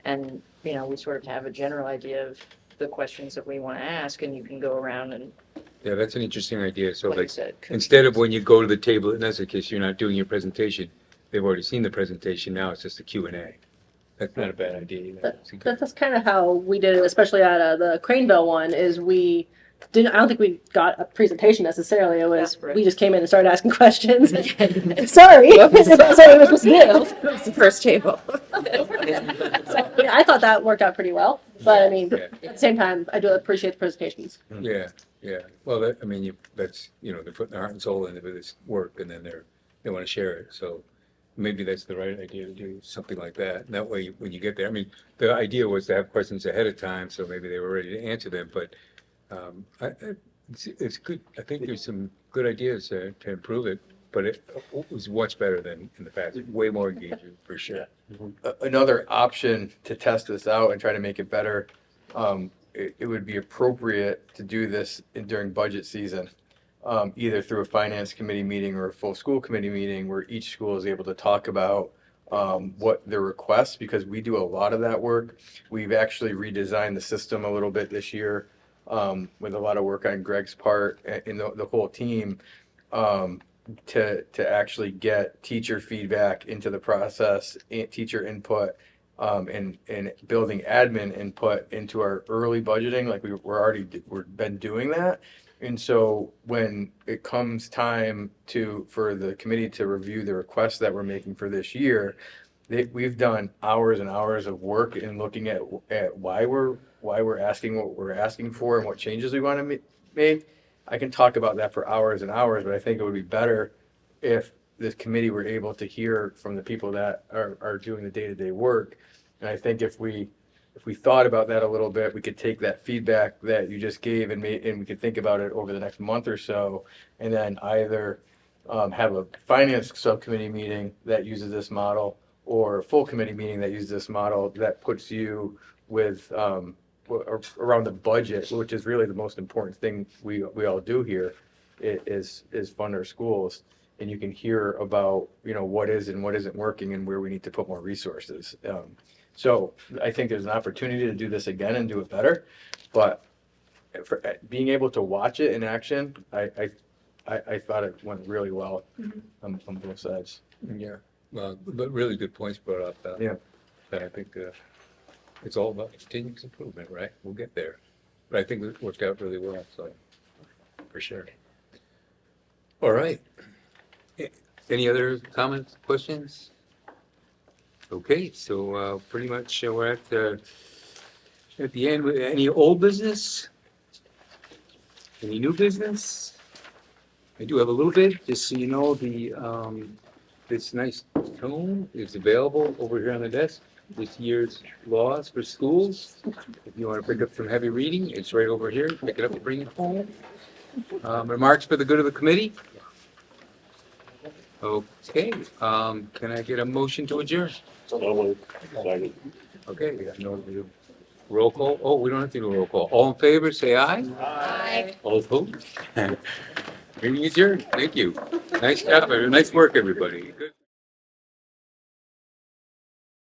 And, you know, we sort of have a general idea of the questions that we want to ask, and you can go around and. Yeah, that's an interesting idea. So Like I like, said, instead of when you go to the table at Nessacus, you're not doing your presentation. They've already seen the presentation. Now it's just a Q&A. That's not a bad idea either. That's kind of how we did it, especially at the Craneville one, is we didn't, I don't think we got a presentation necessarily. It was, we just came in and started asking questions. Sorry. That's what we were supposed to do. That was the first table. So, yeah, I thought that worked out pretty well, but I mean, at the same time, I do appreciate the presentations. Yeah. Well, I mean, that's, you know, they're putting their heart and soul into this work, and then they want to share it. So maybe that's the right idea to do something like that. And that way, when you get there, I mean, the idea was to have questions ahead of time, so maybe they were ready to answer them. But it's good. I think there's some good ideas to improve it, but it was much better than in the past. Way more engaging, for sure. Another option to test this out and try to make it better, it would be appropriate to do this during budget season, either through a finance committee meeting or a full school committee meeting where each school is able to talk about what the requests, because we do a lot of that work. We've actually redesigned the system a little bit this year, with a lot of work on Greg's part and the whole team, to actually get teacher feedback into the process, teacher input, and building admin input into our early budgeting. Like we've been doing that. And so when it comes time for the committee to review the requests that we're making for this year, we've done hours and hours of work in looking at why we're asking what we're asking for and what changes we want to make. I can talk about that for hours and hours, but I think it would be better if this committee were able to hear from the people that are doing the day-to-day work. And I think if we thought about that a little bit, we could take that feedback that you just gave and we could think about it over the next month or so, and then either have a finance subcommittee meeting that uses this model, or a full committee meeting that uses this model that puts you with around the budget, which is really the most important thing we all do here, is fund our schools. And you can hear about, what is and what isn't working and where we need to put more resources. So I think there's an opportunity to do this again and do it better, but for being able to watch it in action, I thought it went really well on both sides. Yeah, well, but really good points brought up. Yeah. That I think it's all about continuous improvement, right? We'll get there. But I think it worked out really well, so for sure. All right. Any other comments, questions? Okay, so pretty much we're at the end. Any old business? Any new business? I do have a little bit, just so you know, this nice tome is available over here on the desk. This year's laws for schools. If you want to pick up some heavy reading, it's right over here. Pick it up and bring it home. Remarks for the good of the committee? Okay, can I get a motion to adjourn? Okay, we got no roll call. Oh, we don't have to do a roll call. All in favor, say aye. Aye. All opposed? Meeting adjourned. Thank you. Nice job, nice work, everybody. Good.